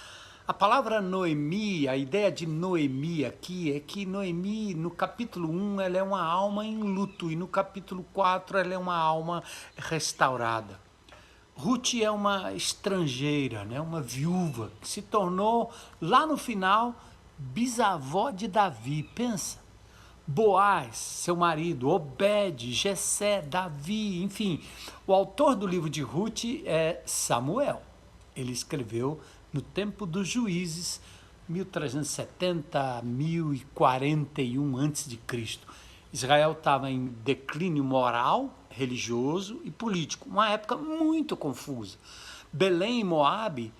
a palavra Noemi, a ideia de Noemi aqui é que Noemi, no capítulo 1, ela é uma alma em luto e no capítulo 4 ela é uma alma restaurada. Ruth é uma estrangeira, né? Uma viúva, que se tornou, lá no final, bisavó de Davi. Pensa, Boaz, seu marido, Obed, Jessé, Davi, enfim. O autor do livro de Ruth é Samuel. Ele escreveu no tempo dos juízes, 1370, 1041 a.C. Israel estava em declínio moral, religioso e político, uma época muito confusa. Belém e Moabe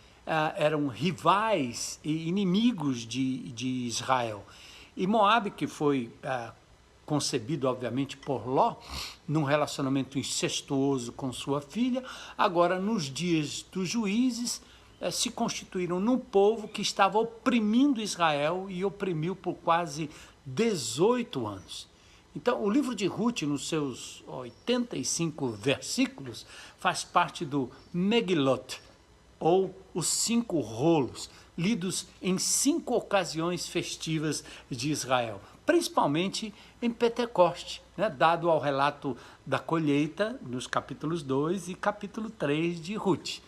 eram rivais e inimigos de Israel. E Moabe, que foi concebido, obviamente, por Ló, num relacionamento incestuoso com sua filha, agora, nos dias dos juízes, se constituíram num povo que estava oprimindo Israel e oprimiu por quase 18 anos. Então, o livro de Ruth, nos seus 85 versículos, faz parte do Megilot, ou os 5 rolos, lidos em 5 ocasiões festivas de Israel, principalmente em Pentecoste, né, dado ao relato da colheita, nos capítulos 2 e capítulo 3 de Ruth.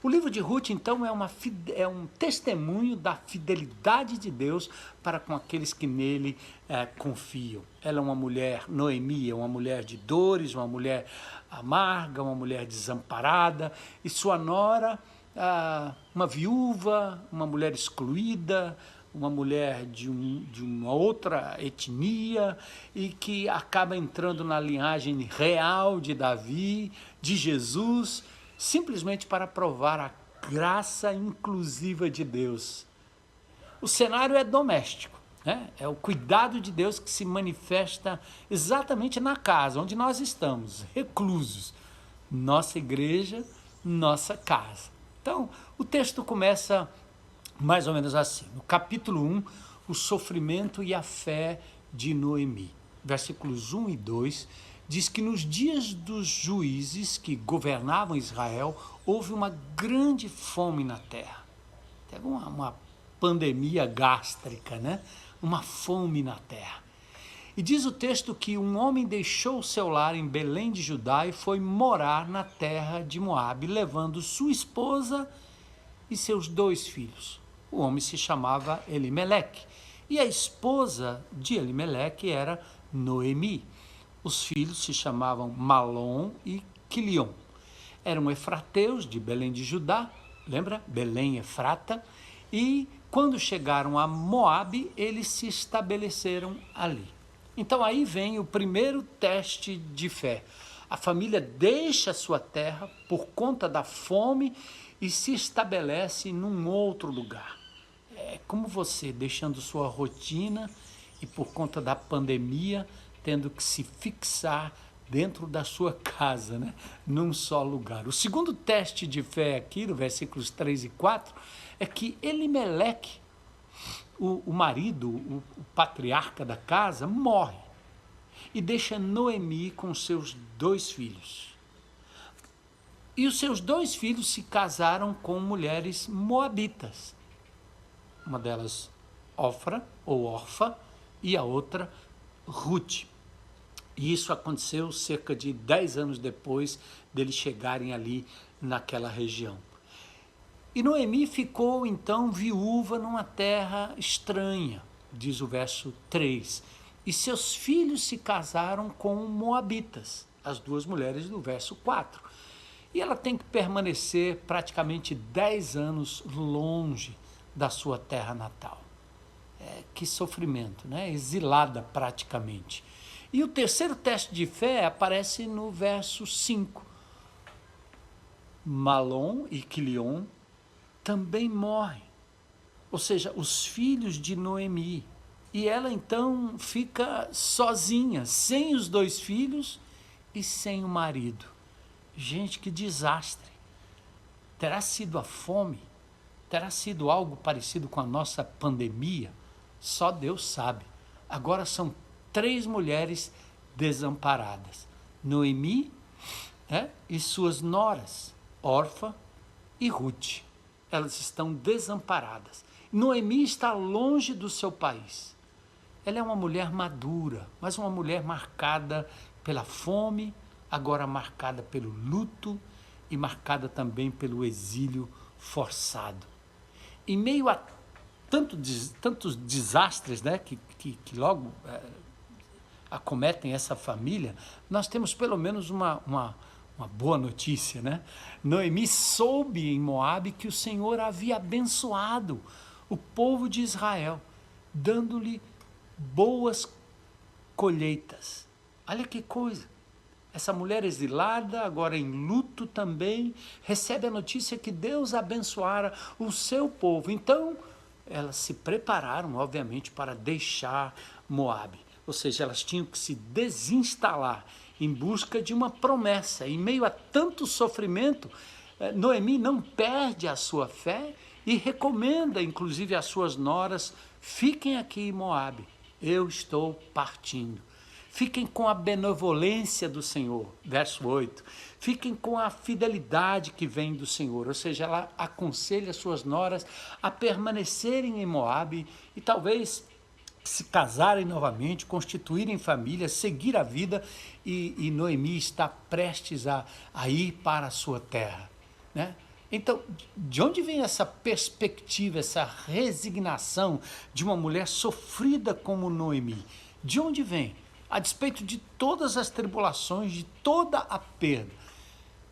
O livro de Ruth, então, é um testemunho da fidelidade de Deus para com aqueles que nele confiam. Ela é uma mulher, Noemi, é uma mulher de dores, uma mulher amarga, uma mulher desamparada, e sua nora, uma viúva, uma mulher excluída, uma mulher de uma outra etnia e que acaba entrando na linhagem real de Davi, de Jesus, simplesmente para provar a graça inclusiva de Deus. O cenário é doméstico, né? É o cuidado de Deus que se manifesta exatamente na casa onde nós estamos, reclusos. Nossa igreja, nossa casa. Então, o texto começa mais ou menos assim. No capítulo 1, o sofrimento e a fé de Noemi. Versículos 1 e 2 diz que nos dias dos juízes que governavam Israel, houve uma grande fome na terra. Teve uma pandemia gástrica, né? Uma fome na terra. E diz o texto que um homem deixou o seu lar em Belém de Judá e foi morar na terra de Moabe, levando sua esposa e seus 2 filhos. O homem se chamava Elimeleque e a esposa de Elimeleque era Noemi. Os filhos se chamavam Malom e Quilion. Eram efrateus de Belém de Judá, lembra? Belém, Efrata. E quando chegaram a Moabe, eles se estabeleceram ali. Então aí vem o primeiro teste de fé. A família deixa a sua terra por conta da fome e se estabelece num outro lugar. É como você deixando sua rotina e por conta da pandemia tendo que se fixar dentro da sua casa, né? Num só lugar. O segundo teste de fé aqui, no versículos 3 e 4, é que Elimeleque, o marido, o patriarca da casa, morre e deixa Noemi com seus 2 filhos. E os seus 2 filhos se casaram com mulheres moabitas. Uma delas, Ofra, ou Orfa, e a outra, Ruth. E isso aconteceu cerca de 10 anos depois deles chegarem ali naquela região. E Noemi ficou então viúva numa terra estranha, diz o verso 3. E seus filhos se casaram com moabitas, as 2 mulheres do verso 4. E ela tem que permanecer praticamente 10 anos longe da sua terra natal. Que sofrimento, né? Exilada praticamente. E o terceiro teste de fé aparece no verso 5. Malom e Quilion também morrem. Ou seja, os filhos de Noemi. E ela então fica sozinha, sem os 2 filhos e sem o marido. Gente, que desastre. Terá sido a fome? Terá sido algo parecido com a nossa pandemia? Só Deus sabe. Agora são 3 mulheres desamparadas. Noemi e suas noras, Orfa e Ruth. Elas estão desamparadas. Noemi está longe do seu país. Ela é uma mulher madura, mas uma mulher marcada pela fome, agora marcada pelo luto e marcada também pelo exílio forçado. Em meio a tantos desastres, né, que logo acometem essa família, nós temos pelo menos uma boa notícia, né? Noemi soube em Moabe que o Senhor havia abençoado o povo de Israel, dando-lhe boas colheitas. Olha que coisa. Essa mulher exilada, agora em luto também, recebe a notícia que Deus abençoara o seu povo. Então, elas se prepararam, obviamente, para deixar Moabe. Ou seja, elas tinham que se desinstalar em busca de uma promessa. Em meio a tanto sofrimento, Noemi não perde a sua fé e recomenda, inclusive, às suas noras: fiquem aqui em Moabe, eu estou partindo. Fiquem com a benevolência do Senhor, verso 8. Fiquem com a fidelidade que vem do Senhor. Ou seja, ela aconselha suas noras a permanecerem em Moabe e talvez se casarem novamente, constituírem família, seguir a vida, e Noemi está prestes a ir para a sua terra, né? Então, de onde vem essa perspectiva, essa resignação de uma mulher sofrida como Noemi? De onde vem? A despeito de todas as tribulações, de toda a perda.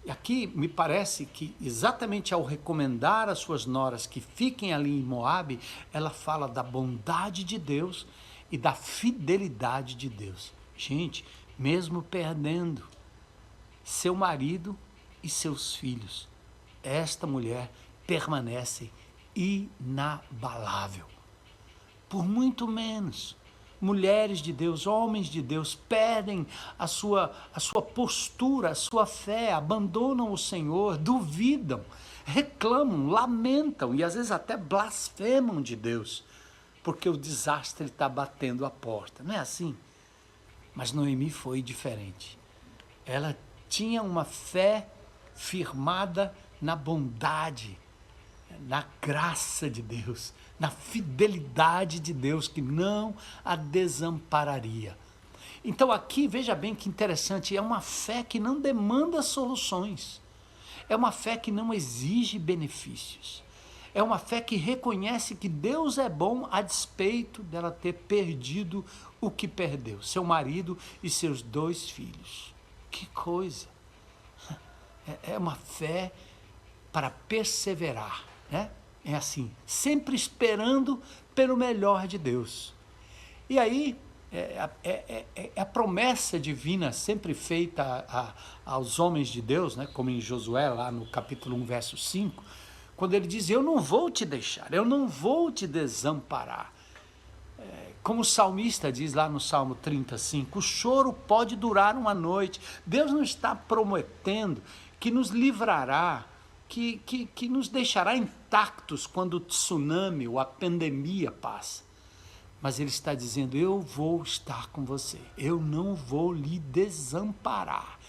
E aqui me parece que exatamente ao recomendar às suas noras que fiquem ali em Moabe, ela fala da bondade de Deus e da fidelidade de Deus. Gente, mesmo perdendo seu marido e seus filhos, esta mulher permanece inabalável. Por muito menos, mulheres de Deus, homens de Deus, perdem a sua postura, a sua fé, abandonam o Senhor, duvidam, reclamam, lamentam e às vezes até blasfemam de Deus, porque o desastre está batendo a porta. Não é assim? Mas Noemi foi diferente. Ela tinha uma fé firmada na bondade, na graça de Deus, na fidelidade de Deus, que não a desampararia. Então aqui, veja bem que interessante, é uma fé que não demanda soluções, é uma fé que não exige benefícios, é uma fé que reconhece que Deus é bom a despeito dela ter perdido o que perdeu, seu marido e seus 2 filhos. Que coisa! É uma fé para perseverar, né? É assim, sempre esperando pelo melhor de Deus. E aí, a promessa divina sempre feita aos homens de Deus, né? Como em Josué, lá no capítulo 1, verso 5, quando ele diz: eu não vou te deixar, eu não vou te desamparar. Como o salmista diz lá no Salmo 35, o choro pode durar uma noite. Deus não está prometendo que nos livrará, que nos deixará intactos quando o tsunami ou a pandemia passa. Mas ele está dizendo: eu vou estar com você, eu não vou lhe desamparar,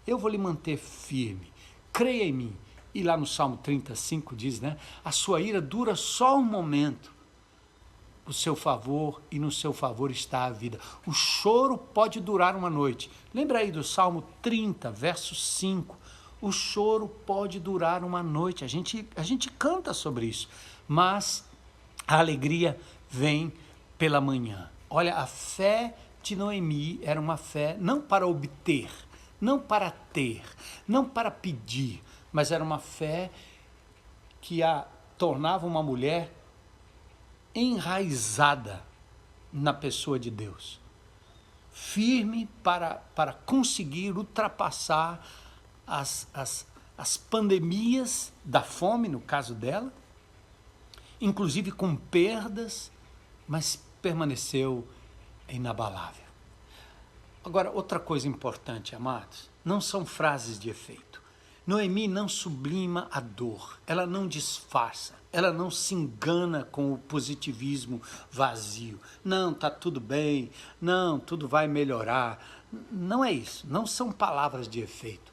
eu vou lhe manter firme, creia em mim. E lá no Salmo 35 diz, né? A sua ira dura só um momento, o seu favor, e no seu favor está a vida. O choro pode durar uma noite. Lembra aí do Salmo 30, verso 5. O choro pode durar uma noite. A gente canta sobre isso. Mas a alegria vem pela manhã. Olha, a fé de Noemi era uma fé não para obter, não para ter, não para pedir, mas era uma fé que a tornava uma mulher enraizada na pessoa de Deus, firme para conseguir ultrapassar as pandemias da fome, no caso dela, inclusive com perdas, mas permaneceu inabalável. Agora, outra coisa importante, amados, não são frases de efeito. Noemi não sublima a dor, ela não disfarça, ela não se engana com o positivismo vazio. Não, está tudo bem, não, tudo vai melhorar. Não é isso, não são palavras de efeito.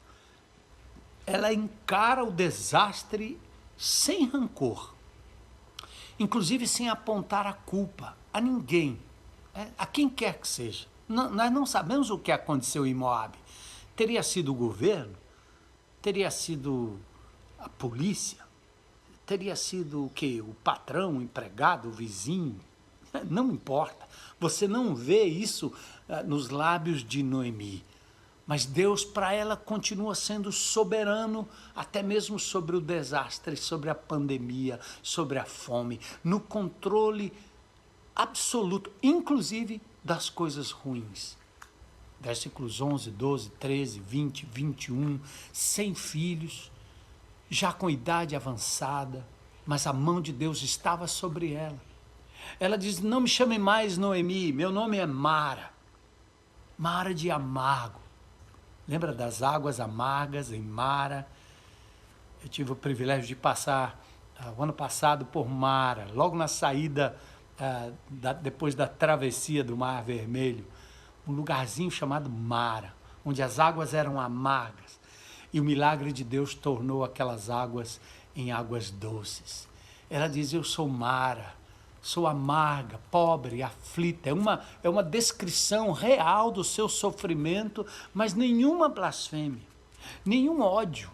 Ela encara o desastre sem rancor, inclusive sem apontar a culpa a ninguém, a quem quer que seja. Nós não sabemos o que aconteceu em Moabe. Teria sido o governo? Teria sido a polícia? Teria sido o quê? O patrão, o empregado, o vizinho? Não importa. Você não vê isso nos lábios de Noemi. Mas Deus, para ela, continua sendo soberano, até mesmo sobre o desastre, sobre a pandemia, sobre a fome, no controle absoluto, inclusive das coisas ruins. Versículos 11, 12, 13, 20, 21, sem filhos, já com idade avançada, mas a mão de Deus estava sobre ela. Ela diz, não me chame mais Noemi, meu nome é Mara, Mara de amargo. Lembra das águas amargas em Mara? Eu tive o privilégio de passar o ano passado por Mara, logo na saída, depois da travessia do Mar Vermelho, um lugarzinho chamado Mara, onde as águas eram amargas, e o milagre de Deus tornou aquelas águas em águas doces. Ela diz, eu sou Mara, sou amarga, pobre, aflita. É uma descrição real do seu sofrimento, mas nenhuma blasfêmia, nenhum ódio,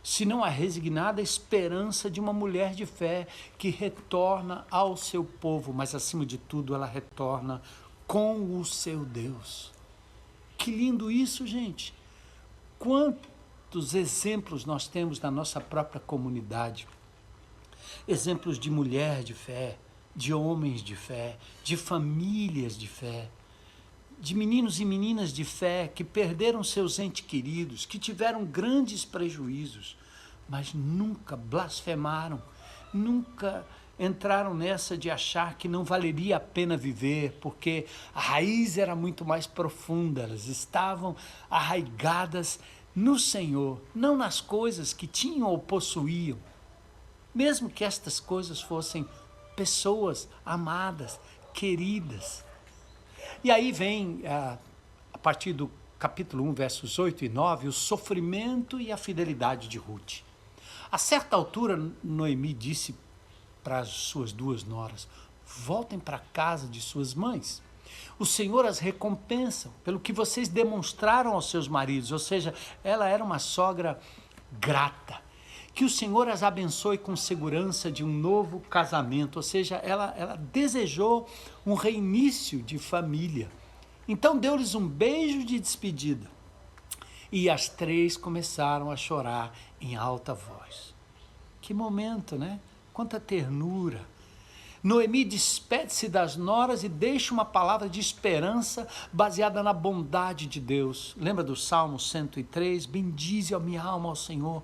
senão a resignada esperança de uma mulher de fé que retorna ao seu povo, mas acima de tudo ela retorna com o seu Deus. Que lindo isso, gente! Quantos exemplos nós temos na nossa própria comunidade. Exemplos de mulher de fé, de homens de fé, de famílias de fé, de meninos e meninas de fé que perderam seus entes queridos, que tiveram grandes prejuízos, mas nunca blasfemaram, nunca entraram nessa de achar que não valeria a pena viver, porque a raiz era muito mais profunda, elas estavam arraigadas no Senhor, não nas coisas que tinham ou possuíam, mesmo que estas coisas fossem pessoas amadas, queridas. E aí vem, a partir do capítulo 1, versos 8 e 9, o sofrimento e a fidelidade de Ruth. A certa altura, Noemi disse para as suas duas noras, voltem para a casa de suas mães. O Senhor as recompensa pelo que vocês demonstraram aos seus maridos, ou seja, ela era uma sogra grata. Que o Senhor as abençoe com segurança de um novo casamento, ou seja, ela desejou um reinício de família. Então deu-lhes um beijo de despedida. E as três começaram a chorar em alta voz. Que momento, né? Quanta ternura. Noemi despede-se das noras e deixa uma palavra de esperança baseada na bondade de Deus. Lembra do Salmo 103? Bendize a minha alma ao Senhor.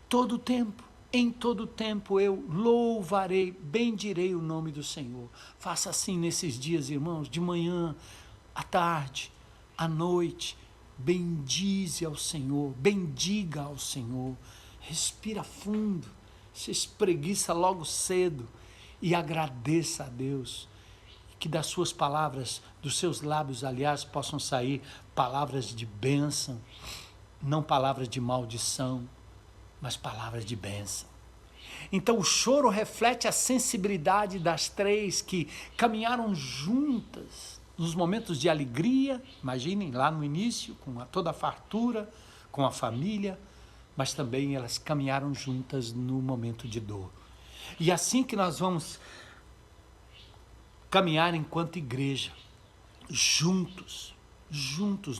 Todo tempo, em todo tempo eu louvarei, bendirei o nome do Senhor. Faça assim nesses dias, irmãos, de manhã, à tarde, à noite. Bendize ao Senhor, bendiga ao Senhor. Respira fundo, se espreguiça logo cedo e agradeça a Deus. Que das suas palavras, dos seus lábios, aliás, possam sair palavras de bênção, não palavras de maldição, mas palavras de bênção. Então o choro reflete a sensibilidade das três que caminharam juntas nos momentos de alegria, imaginem lá no início, com toda a fartura, com a família, mas também elas caminharam juntas no momento de dor. E assim que nós vamos caminhar enquanto igreja, juntos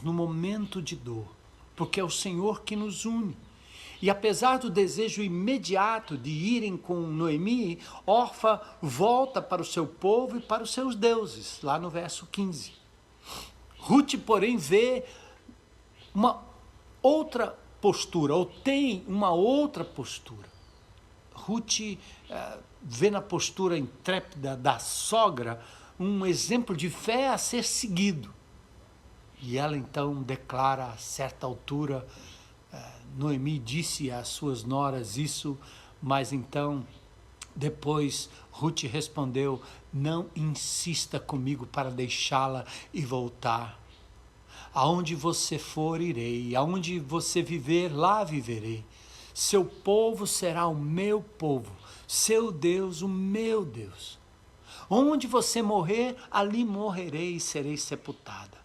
no momento de dor, porque é o Senhor que nos une. E apesar do desejo imediato de irem com Noemi, Orfa volta para o seu povo e para os seus deuses, lá no verso 15. Ruth, porém, vê uma outra postura, ou tem uma outra postura. Ruth vê na postura intrépida da sogra um exemplo de fé a ser seguido. E ela então declara a certa altura, Noemi disse às suas noras isso, mas então, depois, Ruth respondeu, não insista comigo para deixá-la e voltar. Aonde você for, irei, aonde você viver, lá viverei. Seu povo será o meu povo, seu Deus, o meu Deus. Onde você morrer, ali morrerei e serei sepultada.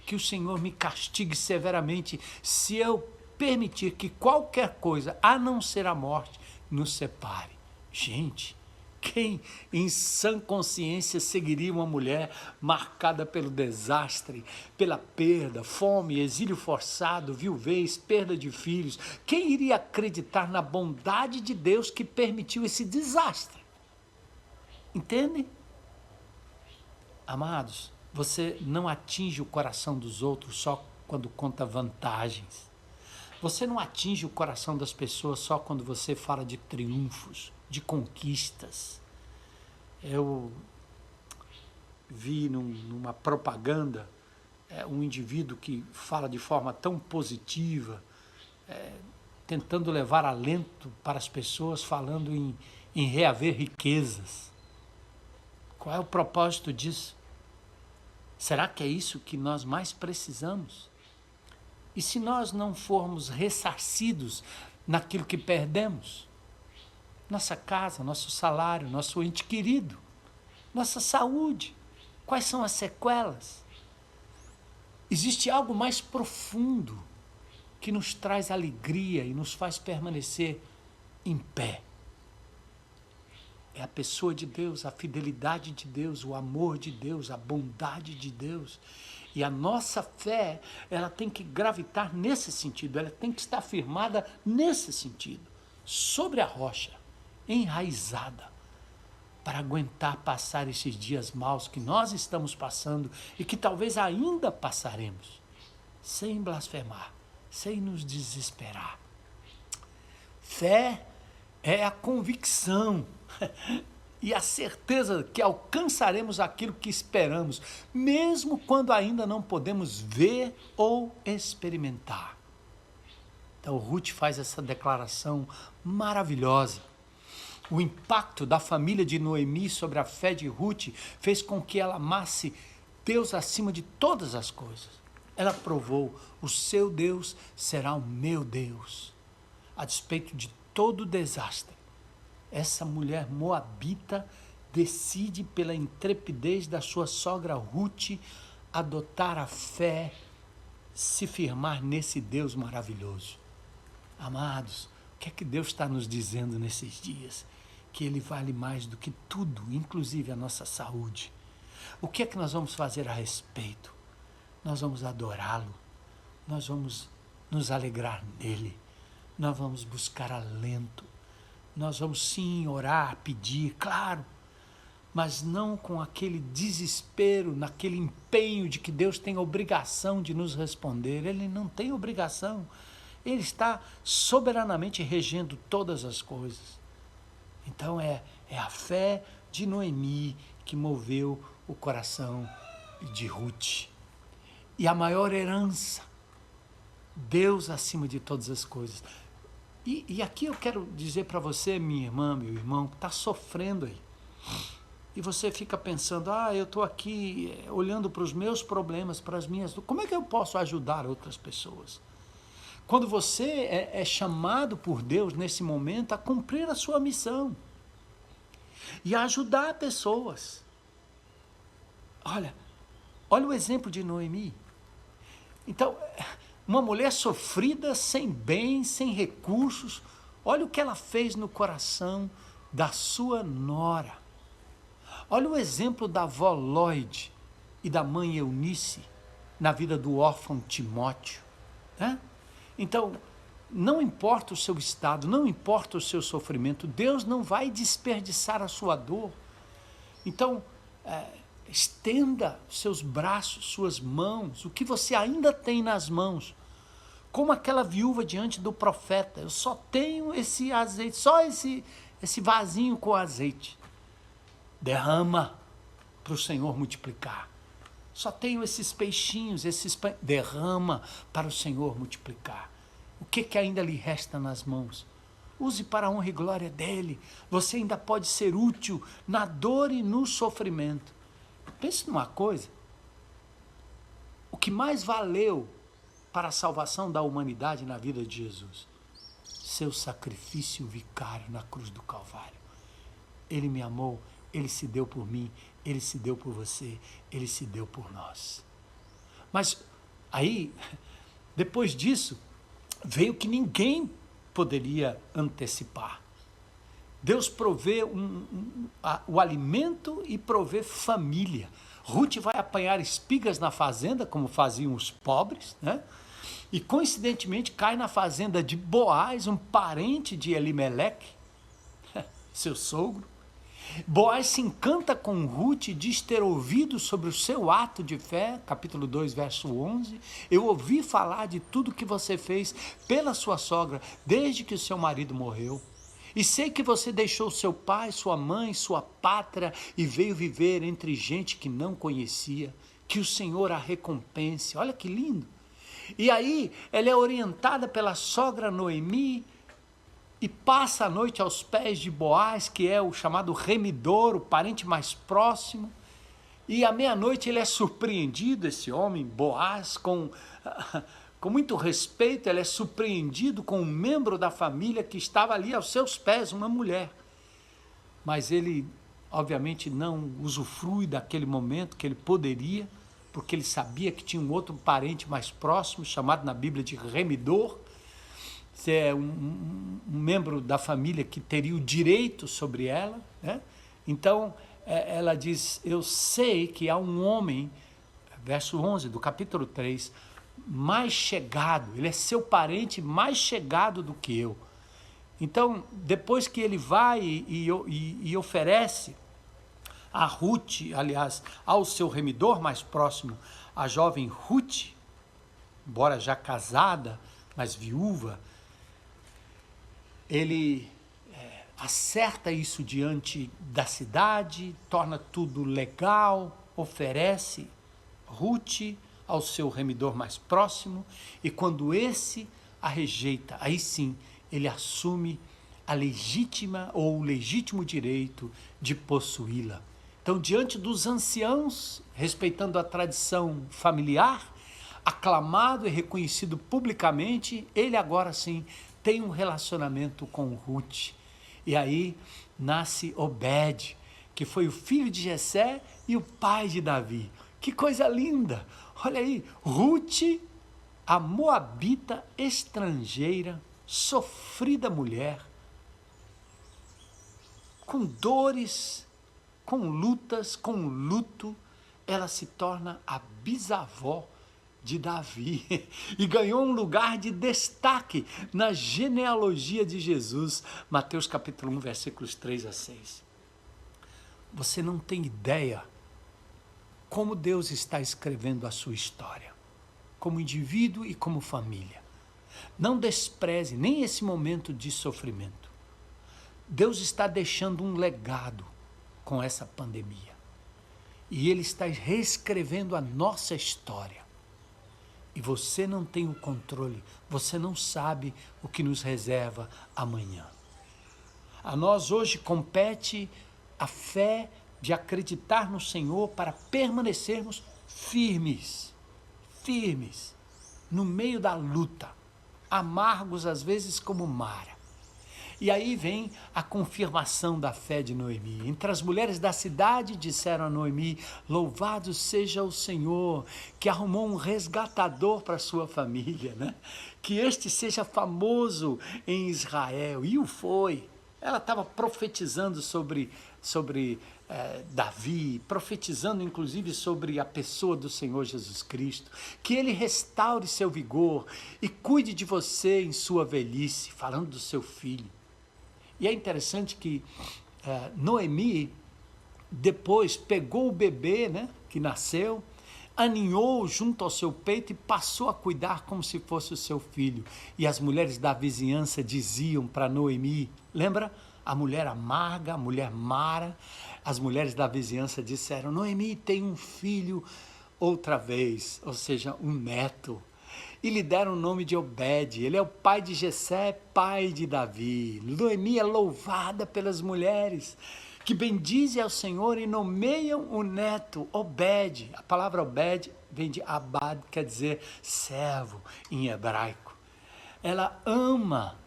Que o Senhor me castigue severamente se eu permitir que qualquer coisa, a não ser a morte, nos separe. Gente, quem em sã consciência seguiria uma mulher marcada pelo desastre, pela perda, fome, exílio forçado, viuvez, perda de filhos? Quem iria acreditar na bondade de Deus que permitiu esse desastre? Entendem? Amados, Você não atinge o coração dos outros só quando conta vantagens. Você não atinge o coração das pessoas só quando você fala de triunfos, de conquistas. Eu vi numa propaganda um indivíduo que fala de forma tão positiva, tentando levar alento para as pessoas, falando em reaver riquezas. Qual é o propósito disso? Será que é isso que nós mais precisamos? E se nós não formos ressarcidos naquilo que perdemos? Nossa casa, nosso salário, nosso ente querido, nossa saúde, quais são as sequelas? Existe algo mais profundo que nos traz alegria e nos faz permanecer em pé. É a pessoa de Deus, a fidelidade de Deus, o amor de Deus, a bondade de Deus. E a nossa fé, ela tem que gravitar nesse sentido, ela tem que estar firmada nesse sentido, sobre a rocha, enraizada, para aguentar passar esses dias maus que nós estamos passando e que talvez ainda passaremos, sem blasfemar, sem nos desesperar. Fé é a convicção e a certeza que alcançaremos aquilo que esperamos, mesmo quando ainda não podemos ver ou experimentar. Então, Ruth faz essa declaração maravilhosa. O impacto da família de Noemi sobre a fé de Ruth fez com que ela amasse Deus acima de todas as coisas. Ela provou: o seu Deus será o meu Deus. A despeito de todo o desastre, essa mulher moabita decide, pela intrepidez da sua sogra Ruth, adotar a fé, se firmar nesse Deus maravilhoso. Amados, o que é que Deus está nos dizendo nesses dias? Que Ele vale mais do que tudo, inclusive a nossa saúde. O que é que nós vamos fazer a respeito? Nós vamos adorá-lo, nós vamos nos alegrar nele, nós vamos buscar alento, nós vamos sim orar, pedir, claro, mas não com aquele desespero, naquele empenho de que Deus tem a obrigação de nos responder. Ele não tem obrigação, Ele está soberanamente regendo todas as coisas. Então é a fé de Noemi que moveu o coração de Ruth. E a maior herança, Deus acima de todas as coisas. E aqui eu quero dizer para você, minha irmã, meu irmão, que está sofrendo aí. E você fica pensando: eu estou aqui olhando para os meus problemas, para as minhas... Como é que eu posso ajudar outras pessoas? Quando você é chamado por Deus nesse momento a cumprir a sua missão e a ajudar pessoas. Olha o exemplo de Noemi. Então, uma mulher sofrida, sem bens, sem recursos, olha o que ela fez no coração da sua nora. Olha o exemplo da avó Lloyd e da mãe Eunice na vida do órfão Timóteo, né? Então, não importa o seu estado, não importa o seu sofrimento, Deus não vai desperdiçar a sua dor. Então, estenda seus braços, suas mãos, o que você ainda tem nas mãos, como aquela viúva diante do profeta: eu só tenho esse azeite, só esse vasinho com azeite. Derrama para o Senhor multiplicar. Só tenho esses peixinhos, esses pães. Derrama para o Senhor multiplicar. O que ainda lhe resta nas mãos? Use para a honra e glória dele. Você ainda pode ser útil na dor e no sofrimento. Pense numa coisa: o que mais valeu para a salvação da humanidade na vida de Jesus? Seu sacrifício vicário na cruz do Calvário. Ele me amou, Ele se deu por mim, Ele se deu por você, Ele se deu por nós. Mas aí, depois disso, veio o que ninguém poderia antecipar. Deus provê o alimento e provê família. Ruth vai apanhar espigas na fazenda, como faziam os pobres, né? E coincidentemente cai na fazenda de Boaz, um parente de Elimeleque, seu sogro. Boaz se encanta com Ruth e diz ter ouvido sobre o seu ato de fé, capítulo 2, verso 11. Eu ouvi falar de tudo que você fez pela sua sogra, desde que o seu marido morreu. E sei que você deixou seu pai, sua mãe, sua pátria e veio viver entre gente que não conhecia. Que o Senhor a recompense. Olha que lindo. E aí ela é orientada pela sogra Noemi e passa a noite aos pés de Boaz, que é o chamado remidor, o parente mais próximo. E à meia-noite ele é surpreendido, esse homem, Boaz, com muito respeito, ele é surpreendido com um membro da família que estava ali aos seus pés, uma mulher. Mas ele, obviamente, não usufrui daquele momento que ele poderia, porque ele sabia que tinha um outro parente mais próximo, chamado na Bíblia de remidor. Você é um membro da família que teria o direito sobre ela, né? Então, ela diz, eu sei que há um homem, verso 11 do capítulo 3, mais chegado, ele é seu parente mais chegado do que eu. Então, depois que ele vai e oferece a Ruth, aliás, ao seu remidor mais próximo, a jovem Ruth, embora já casada, mas viúva, ele acerta isso diante da cidade, torna tudo legal, oferece Ruth ao seu remidor mais próximo, e quando esse a rejeita, aí sim ele assume a legítima ou o legítimo direito de possuí-la. Então, diante dos anciãos, respeitando a tradição familiar, aclamado e reconhecido publicamente, ele agora sim tem um relacionamento com Ruth. E aí nasce Obed, que foi o filho de Jessé e o pai de Davi. Que coisa linda! Olha aí, Ruth, a moabita estrangeira, sofrida mulher, com dores, com lutas, com luto, ela se torna a bisavó de Davi e ganhou um lugar de destaque na genealogia de Jesus, Mateus capítulo 1, versículos 3 a 6. Você não tem ideia como Deus está escrevendo a sua história, como indivíduo e como família. Não despreze nem esse momento de sofrimento. Deus está deixando um legado com essa pandemia. E Ele está reescrevendo a nossa história. E você não tem o controle, você não sabe o que nos reserva amanhã. A nós hoje compete a fé de acreditar no Senhor para permanecermos firmes, no meio da luta, amargos às vezes como Mara. E aí vem a confirmação da fé de Noemi. Entre as mulheres da cidade disseram a Noemi, louvado seja o Senhor, que arrumou um resgatador para sua família, né? Que este seja famoso em Israel. E o foi. Ela estava profetizando sobre Davi, profetizando inclusive sobre a pessoa do Senhor Jesus Cristo, que ele restaure seu vigor e cuide de você em sua velhice, falando do seu filho. E é interessante que Noemi depois pegou o bebê, né, que nasceu, aninhou junto ao seu peito e passou a cuidar como se fosse o seu filho. E as mulheres da vizinhança diziam para Noemi, lembra? A mulher amarga, a mulher Mara, as mulheres da vizinhança disseram, Noemi tem um filho outra vez, ou seja, um neto. E lhe deram o nome de Obed, ele é o pai de Jessé, pai de Davi. Noemi é louvada pelas mulheres, que bendizem ao Senhor e nomeiam o neto Obed. A palavra Obed vem de Abad, quer dizer servo em hebraico. Ela ama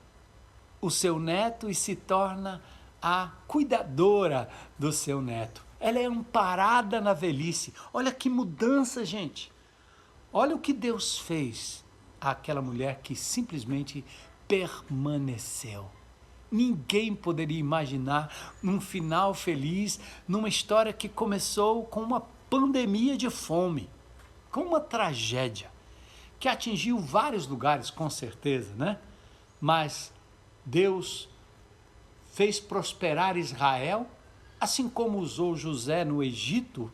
o seu neto e se torna a cuidadora do seu neto. Ela é amparada na velhice. Olha que mudança, gente. Olha o que Deus fez àquela mulher que simplesmente permaneceu. Ninguém poderia imaginar um final feliz numa história que começou com uma pandemia de fome, com uma tragédia, que atingiu vários lugares, com certeza, né? Mas Deus fez prosperar Israel Assim como usou José no Egito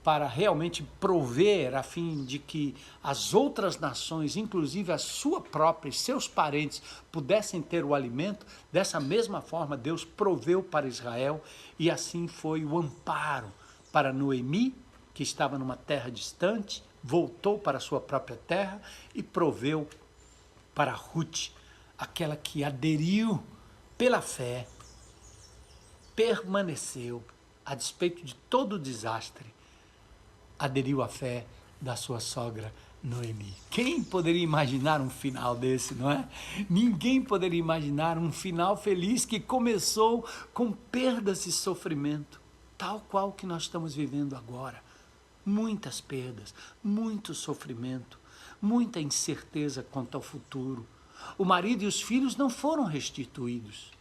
para realmente prover, a fim de que as outras nações, inclusive a sua própria e seus parentes, pudessem ter o alimento, dessa mesma forma Deus proveu para Israel, e assim foi o amparo para Noemi, que estava numa terra distante, voltou para a sua própria terra e proveu para Ruth, aquela que aderiu pela fé, permaneceu, a despeito de todo o desastre, aderiu à fé da sua sogra Noemi. Quem poderia imaginar um final desse, não é? Ninguém poderia imaginar um final feliz que começou com perdas e sofrimento, tal qual que nós estamos vivendo agora. Muitas perdas, muito sofrimento, muita incerteza quanto ao futuro. O marido e os filhos não foram restituídos,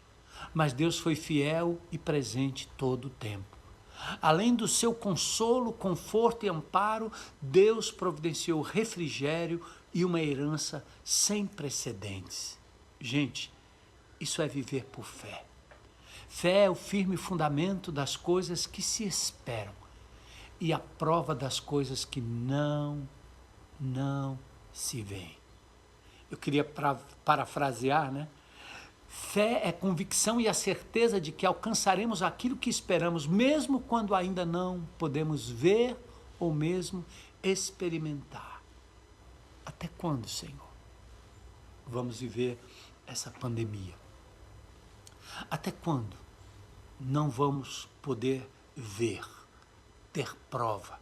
mas Deus foi fiel e presente todo o tempo. Além do seu consolo, conforto e amparo, Deus providenciou refrigério e uma herança sem precedentes. Gente, isso é viver por fé. Fé é o firme fundamento das coisas que se esperam e a prova das coisas que não se veem. Eu queria parafrasear, né? Fé é convicção e a certeza de que alcançaremos aquilo que esperamos, mesmo quando ainda não podemos ver ou mesmo experimentar. Até quando, Senhor, vamos viver essa pandemia? Até quando não vamos poder ver, ter prova?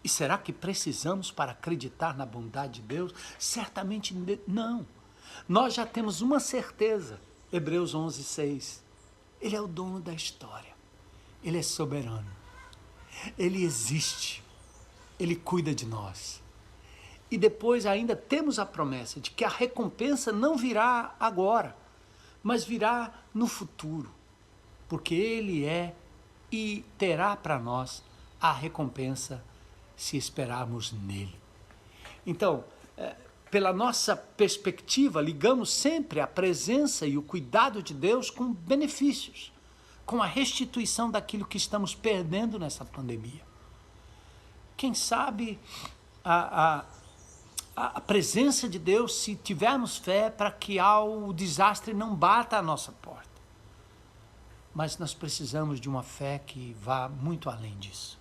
E será que precisamos para acreditar na bondade de Deus? Certamente não. Nós já temos uma certeza, Hebreus 11:6. Ele é o dono da história. Ele é soberano. Ele existe. Ele cuida de nós. E depois ainda temos a promessa de que a recompensa não virá agora, mas virá no futuro. Porque Ele é e terá para nós a recompensa se esperarmos nele. Então, pela nossa perspectiva, ligamos sempre a presença e o cuidado de Deus com benefícios, com a restituição daquilo que estamos perdendo nessa pandemia. Quem sabe a presença de Deus, se tivermos fé, para que o desastre não bata à nossa porta. Mas nós precisamos de uma fé que vá muito além disso,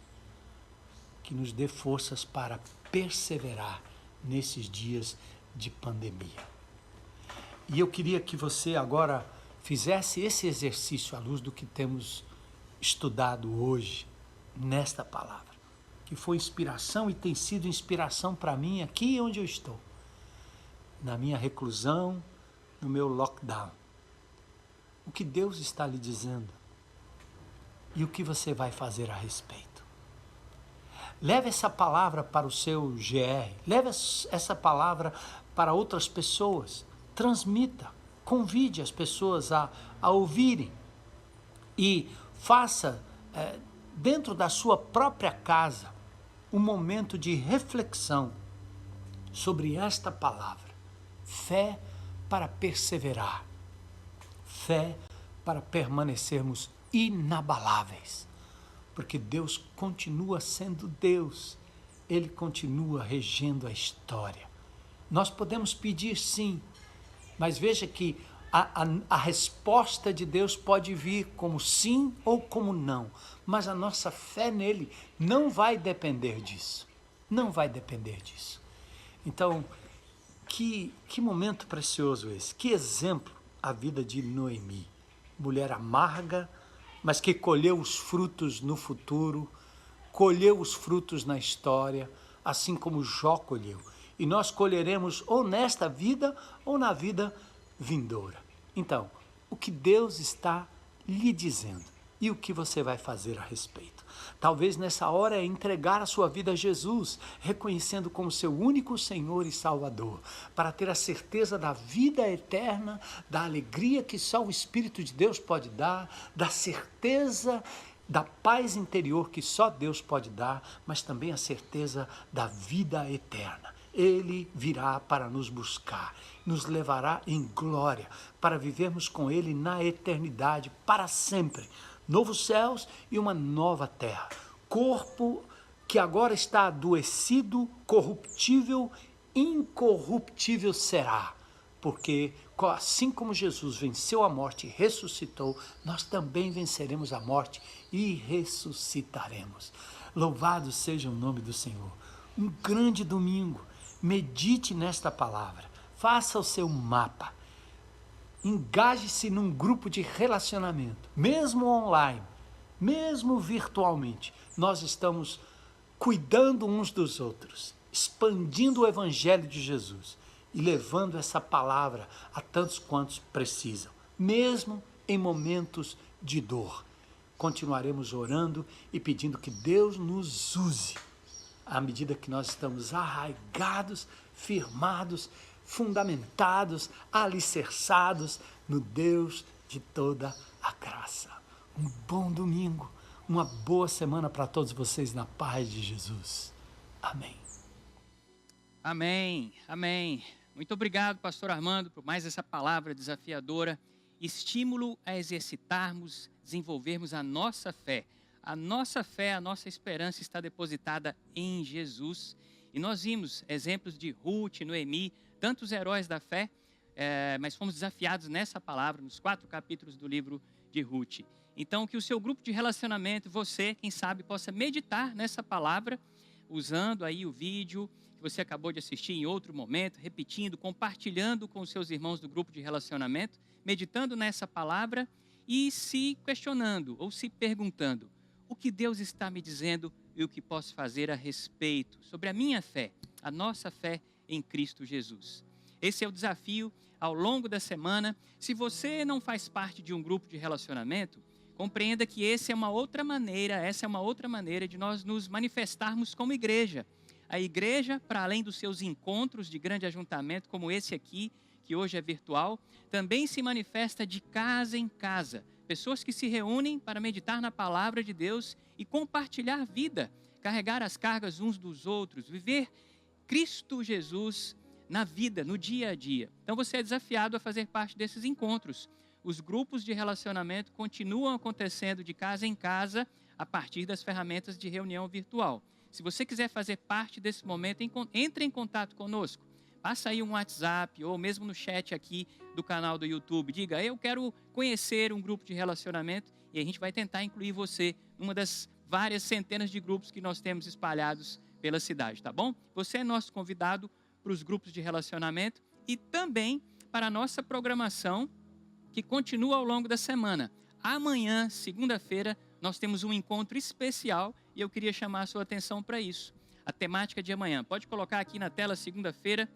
que nos dê forças para perseverar nesses dias de pandemia. E eu queria que você agora fizesse esse exercício à luz do que temos estudado hoje, nesta palavra, que foi inspiração e tem sido inspiração para mim aqui onde eu estou, na minha reclusão, no meu lockdown. O que Deus está lhe dizendo e o que você vai fazer a respeito. Leve essa palavra para o seu GR, leve essa palavra para outras pessoas, transmita, convide as pessoas a ouvirem e faça dentro da sua própria casa um momento de reflexão sobre esta palavra. Fé para perseverar, fé para permanecermos inabaláveis. Porque Deus continua sendo Deus, Ele continua regendo a história. Nós podemos pedir sim, mas veja que a resposta de Deus pode vir como sim ou como não, mas a nossa fé nele não vai depender disso, não vai depender disso. Então, que momento precioso esse, que exemplo a vida de Noemi, mulher amarga, mas que colheu os frutos no futuro, colheu os frutos na história, assim como Jó colheu. E nós colheremos ou nesta vida ou na vida vindoura. Então, o que Deus está lhe dizendo e o que você vai fazer a respeito? Talvez nessa hora é entregar a sua vida a Jesus, reconhecendo como seu único Senhor e Salvador, para ter a certeza da vida eterna, da alegria que só o Espírito de Deus pode dar, da certeza da paz interior que só Deus pode dar, mas também a certeza da vida eterna. Ele virá para nos buscar, nos levará em glória, para vivermos com Ele na eternidade, para sempre, novos céus e uma nova terra. Corpo que agora está adoecido, corruptível, incorruptível será. Porque assim como Jesus venceu a morte e ressuscitou, nós também venceremos a morte e ressuscitaremos. Louvado seja o nome do Senhor. Um grande domingo. Medite nesta palavra. Faça o seu mapa. Engaje-se num grupo de relacionamento, mesmo online, mesmo virtualmente. Nós estamos cuidando uns dos outros, expandindo o Evangelho de Jesus e levando essa palavra a tantos quantos precisam, mesmo em momentos de dor. Continuaremos orando e pedindo que Deus nos use à medida que nós estamos arraigados, firmados, fundamentados, alicerçados no Deus de toda a graça. Um bom domingo, uma boa semana para todos vocês na paz de Jesus. Amém. Amém, amém. Muito obrigado, pastor Armando, por mais essa palavra desafiadora. Estímulo a exercitarmos, desenvolvermos a nossa fé. A nossa fé, a nossa esperança está depositada em Jesus. E nós vimos exemplos de Ruth, Noemi, tantos heróis da fé, mas fomos desafiados nessa palavra, nos 4 capítulos do livro de Ruth. Então, que o seu grupo de relacionamento, você, quem sabe, possa meditar nessa palavra, usando aí o vídeo que você acabou de assistir em outro momento, repetindo, compartilhando com os seus irmãos do grupo de relacionamento, meditando nessa palavra e se questionando ou se perguntando: o que Deus está me dizendo e o que posso fazer a respeito sobre a minha fé, a nossa fé em Cristo Jesus. Esse é o desafio ao longo da semana. Se você não faz parte de um grupo de relacionamento, compreenda que essa é uma outra maneira de nós nos manifestarmos como igreja. A igreja, para além dos seus encontros de grande ajuntamento, como esse aqui, que hoje é virtual, também se manifesta de casa em casa. Pessoas que se reúnem para meditar na palavra de Deus e compartilhar vida, carregar as cargas uns dos outros, viver Cristo Jesus na vida, no dia a dia. Então você é desafiado a fazer parte desses encontros. Os grupos de relacionamento continuam acontecendo de casa em casa a partir das ferramentas de reunião virtual. Se você quiser fazer parte desse momento, entre em contato conosco. Passa aí um WhatsApp ou mesmo no chat aqui do canal do YouTube. Diga: eu quero conhecer um grupo de relacionamento, e a gente vai tentar incluir você numa das várias centenas de grupos que nós temos espalhados pela cidade, tá bom? Você é nosso convidado para os grupos de relacionamento e também para a nossa programação que continua ao longo da semana. Amanhã, segunda-feira, nós temos um encontro especial e eu queria chamar a sua atenção para isso. A temática de amanhã. Pode colocar aqui na tela, segunda-feira.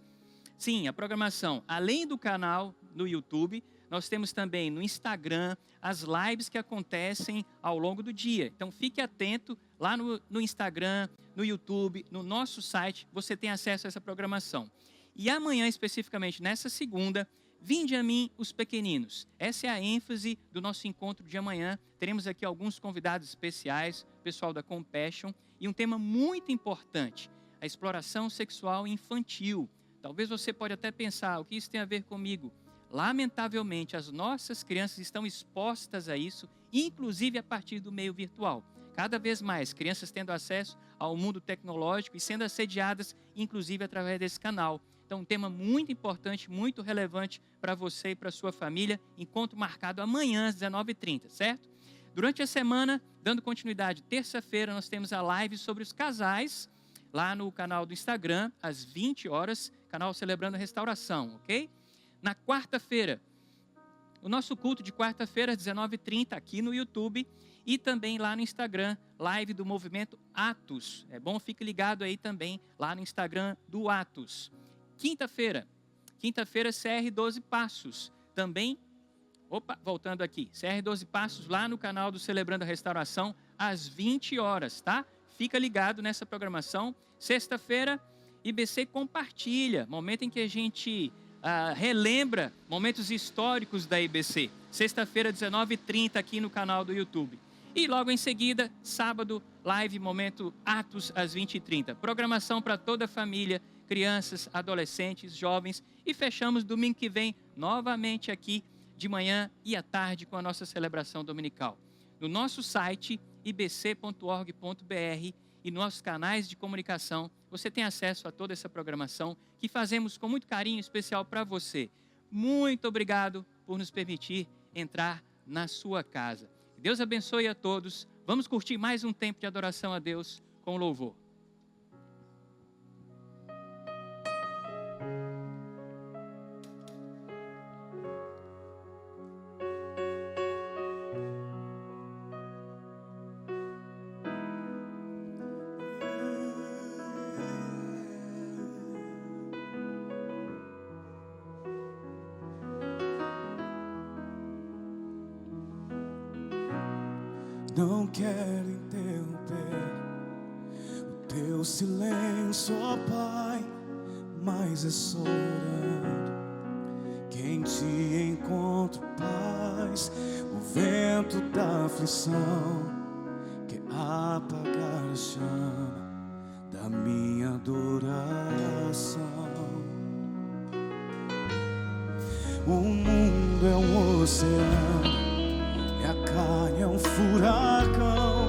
Sim, a programação. Além do canal no YouTube, nós temos também no Instagram as lives que acontecem ao longo do dia. Então fique atento lá no Instagram, no YouTube, no nosso site, você tem acesso a essa programação. E amanhã, especificamente nessa segunda, vinde a mim os pequeninos. Essa é a ênfase do nosso encontro de amanhã. Teremos aqui alguns convidados especiais, pessoal da Compassion, e um tema muito importante, a exploração sexual infantil. Talvez você pode até pensar: o que isso tem a ver comigo? Lamentavelmente, as nossas crianças estão expostas a isso, inclusive a partir do meio virtual. Cada vez mais, crianças tendo acesso ao mundo tecnológico e sendo assediadas, inclusive através desse canal. Então, um tema muito importante, muito relevante para você e para a sua família. Encontro marcado amanhã às 19h30, certo? Durante a semana, dando continuidade, terça-feira nós temos a live sobre os casais, lá no canal do Instagram, às 20 horas, canal Celebrando a Restauração, ok? Na quarta-feira, o nosso culto de quarta-feira, às 19h30, aqui no YouTube, e também lá no Instagram, live do Movimento Atos. É bom, fique ligado aí também, lá no Instagram do Atos. Quinta-feira, CR 12 Passos, também, voltando aqui, CR 12 Passos, lá no canal do Celebrando a Restauração, às 20 horas, tá? Fica ligado nessa programação. Sexta-feira, IBC Compartilha, momento em que a gente relembra momentos históricos da IBC. Sexta-feira, 19h30, aqui no canal do YouTube. E logo em seguida, sábado, live Momento Atos, às 20h30. Programação para toda a família, crianças, adolescentes, jovens. E fechamos domingo que vem, novamente aqui, de manhã e à tarde, com a nossa celebração dominical. no nosso site ibc.org.br e nossos canais de comunicação. Você tem acesso a toda essa programação que fazemos com muito carinho especial para você. Muito obrigado por nos permitir entrar na sua casa. Deus abençoe a todos. Vamos curtir mais um tempo de adoração a Deus com louvor. Não quero interromper o teu silêncio, ó Pai, mas é só orando que em ti encontro paz. O vento da aflição quer apagar a chama da minha adoração. O mundo é um oceano, minha carne é um furacão,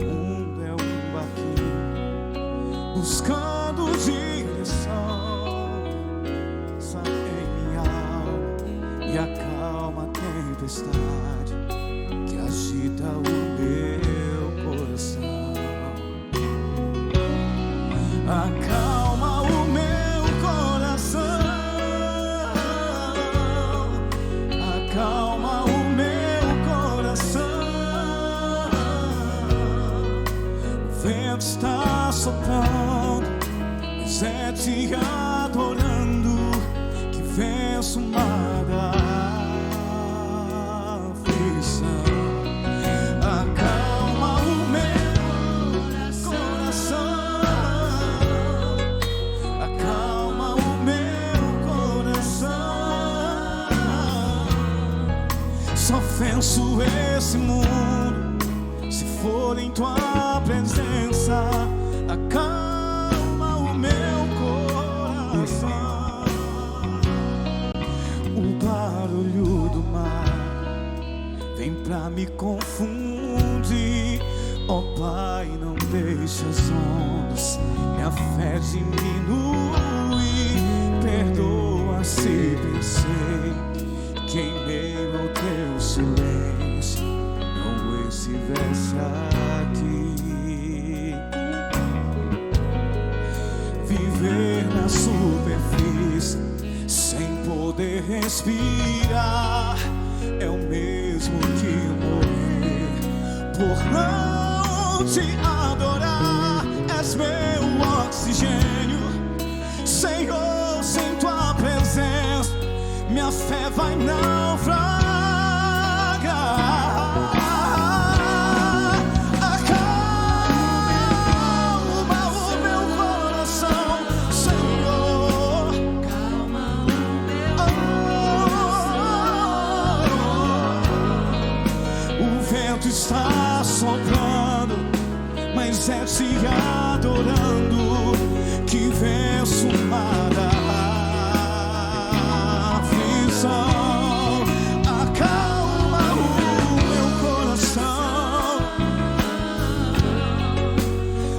o mundo é um barquinho buscando direção. Sai em minha alma e acalma a tempestade que agita o meu coração. Acalma o meu coração, acalma o está soprando, mas é te adorando que venço o mar da aflição. Acalma o meu coração, acalma o meu coração. Só venço esse mundo se for em tua presença. Acalma o meu coração. O barulho do mar vem pra me confundir. Ó Pai, não deixa as ondas minha fé diminuir. Perdoa se pensei que em meio ao teu silêncio não estivesse aqui. Viver na superfície sem poder respirar é o mesmo que morrer por não te adorar. És meu oxigênio, Senhor, sem tua presença minha fé vai naufragar. Está soprando, mas é te adorando que venço o mar da aflição. Acalma o meu coração,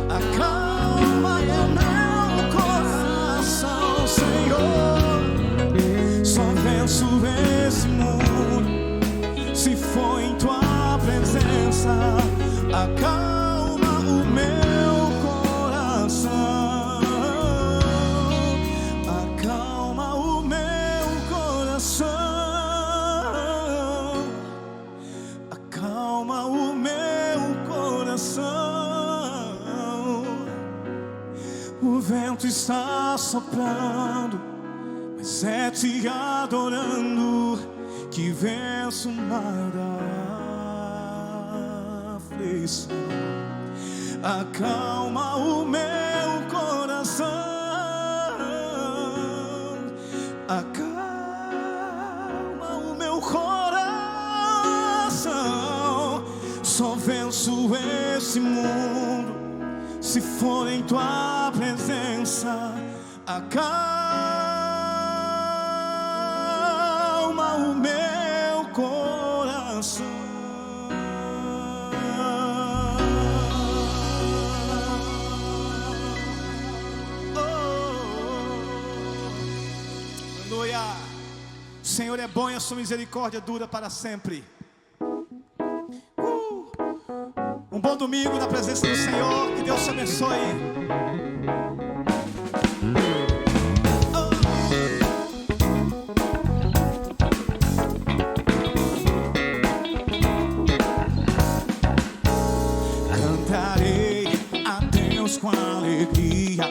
acalma o meu coração, Senhor. Só venço esse mundo se for em tua presença. Acalma o meu coração, acalma o meu coração, acalma o meu coração. O vento está soprando, mas é te adorando que venço o mar da aflição. Acalma o meu coração, acalma o meu coração. Só venço esse mundo se for em tua presença. Acalma o meu coração. Senhor é bom e a sua misericórdia dura para sempre. Um bom domingo na presença do Senhor. Que Deus te abençoe. Cantarei a Deus com alegria,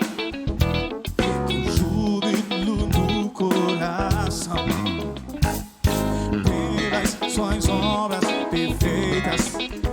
com júbilo no coração, pelas suas obras perfeitas.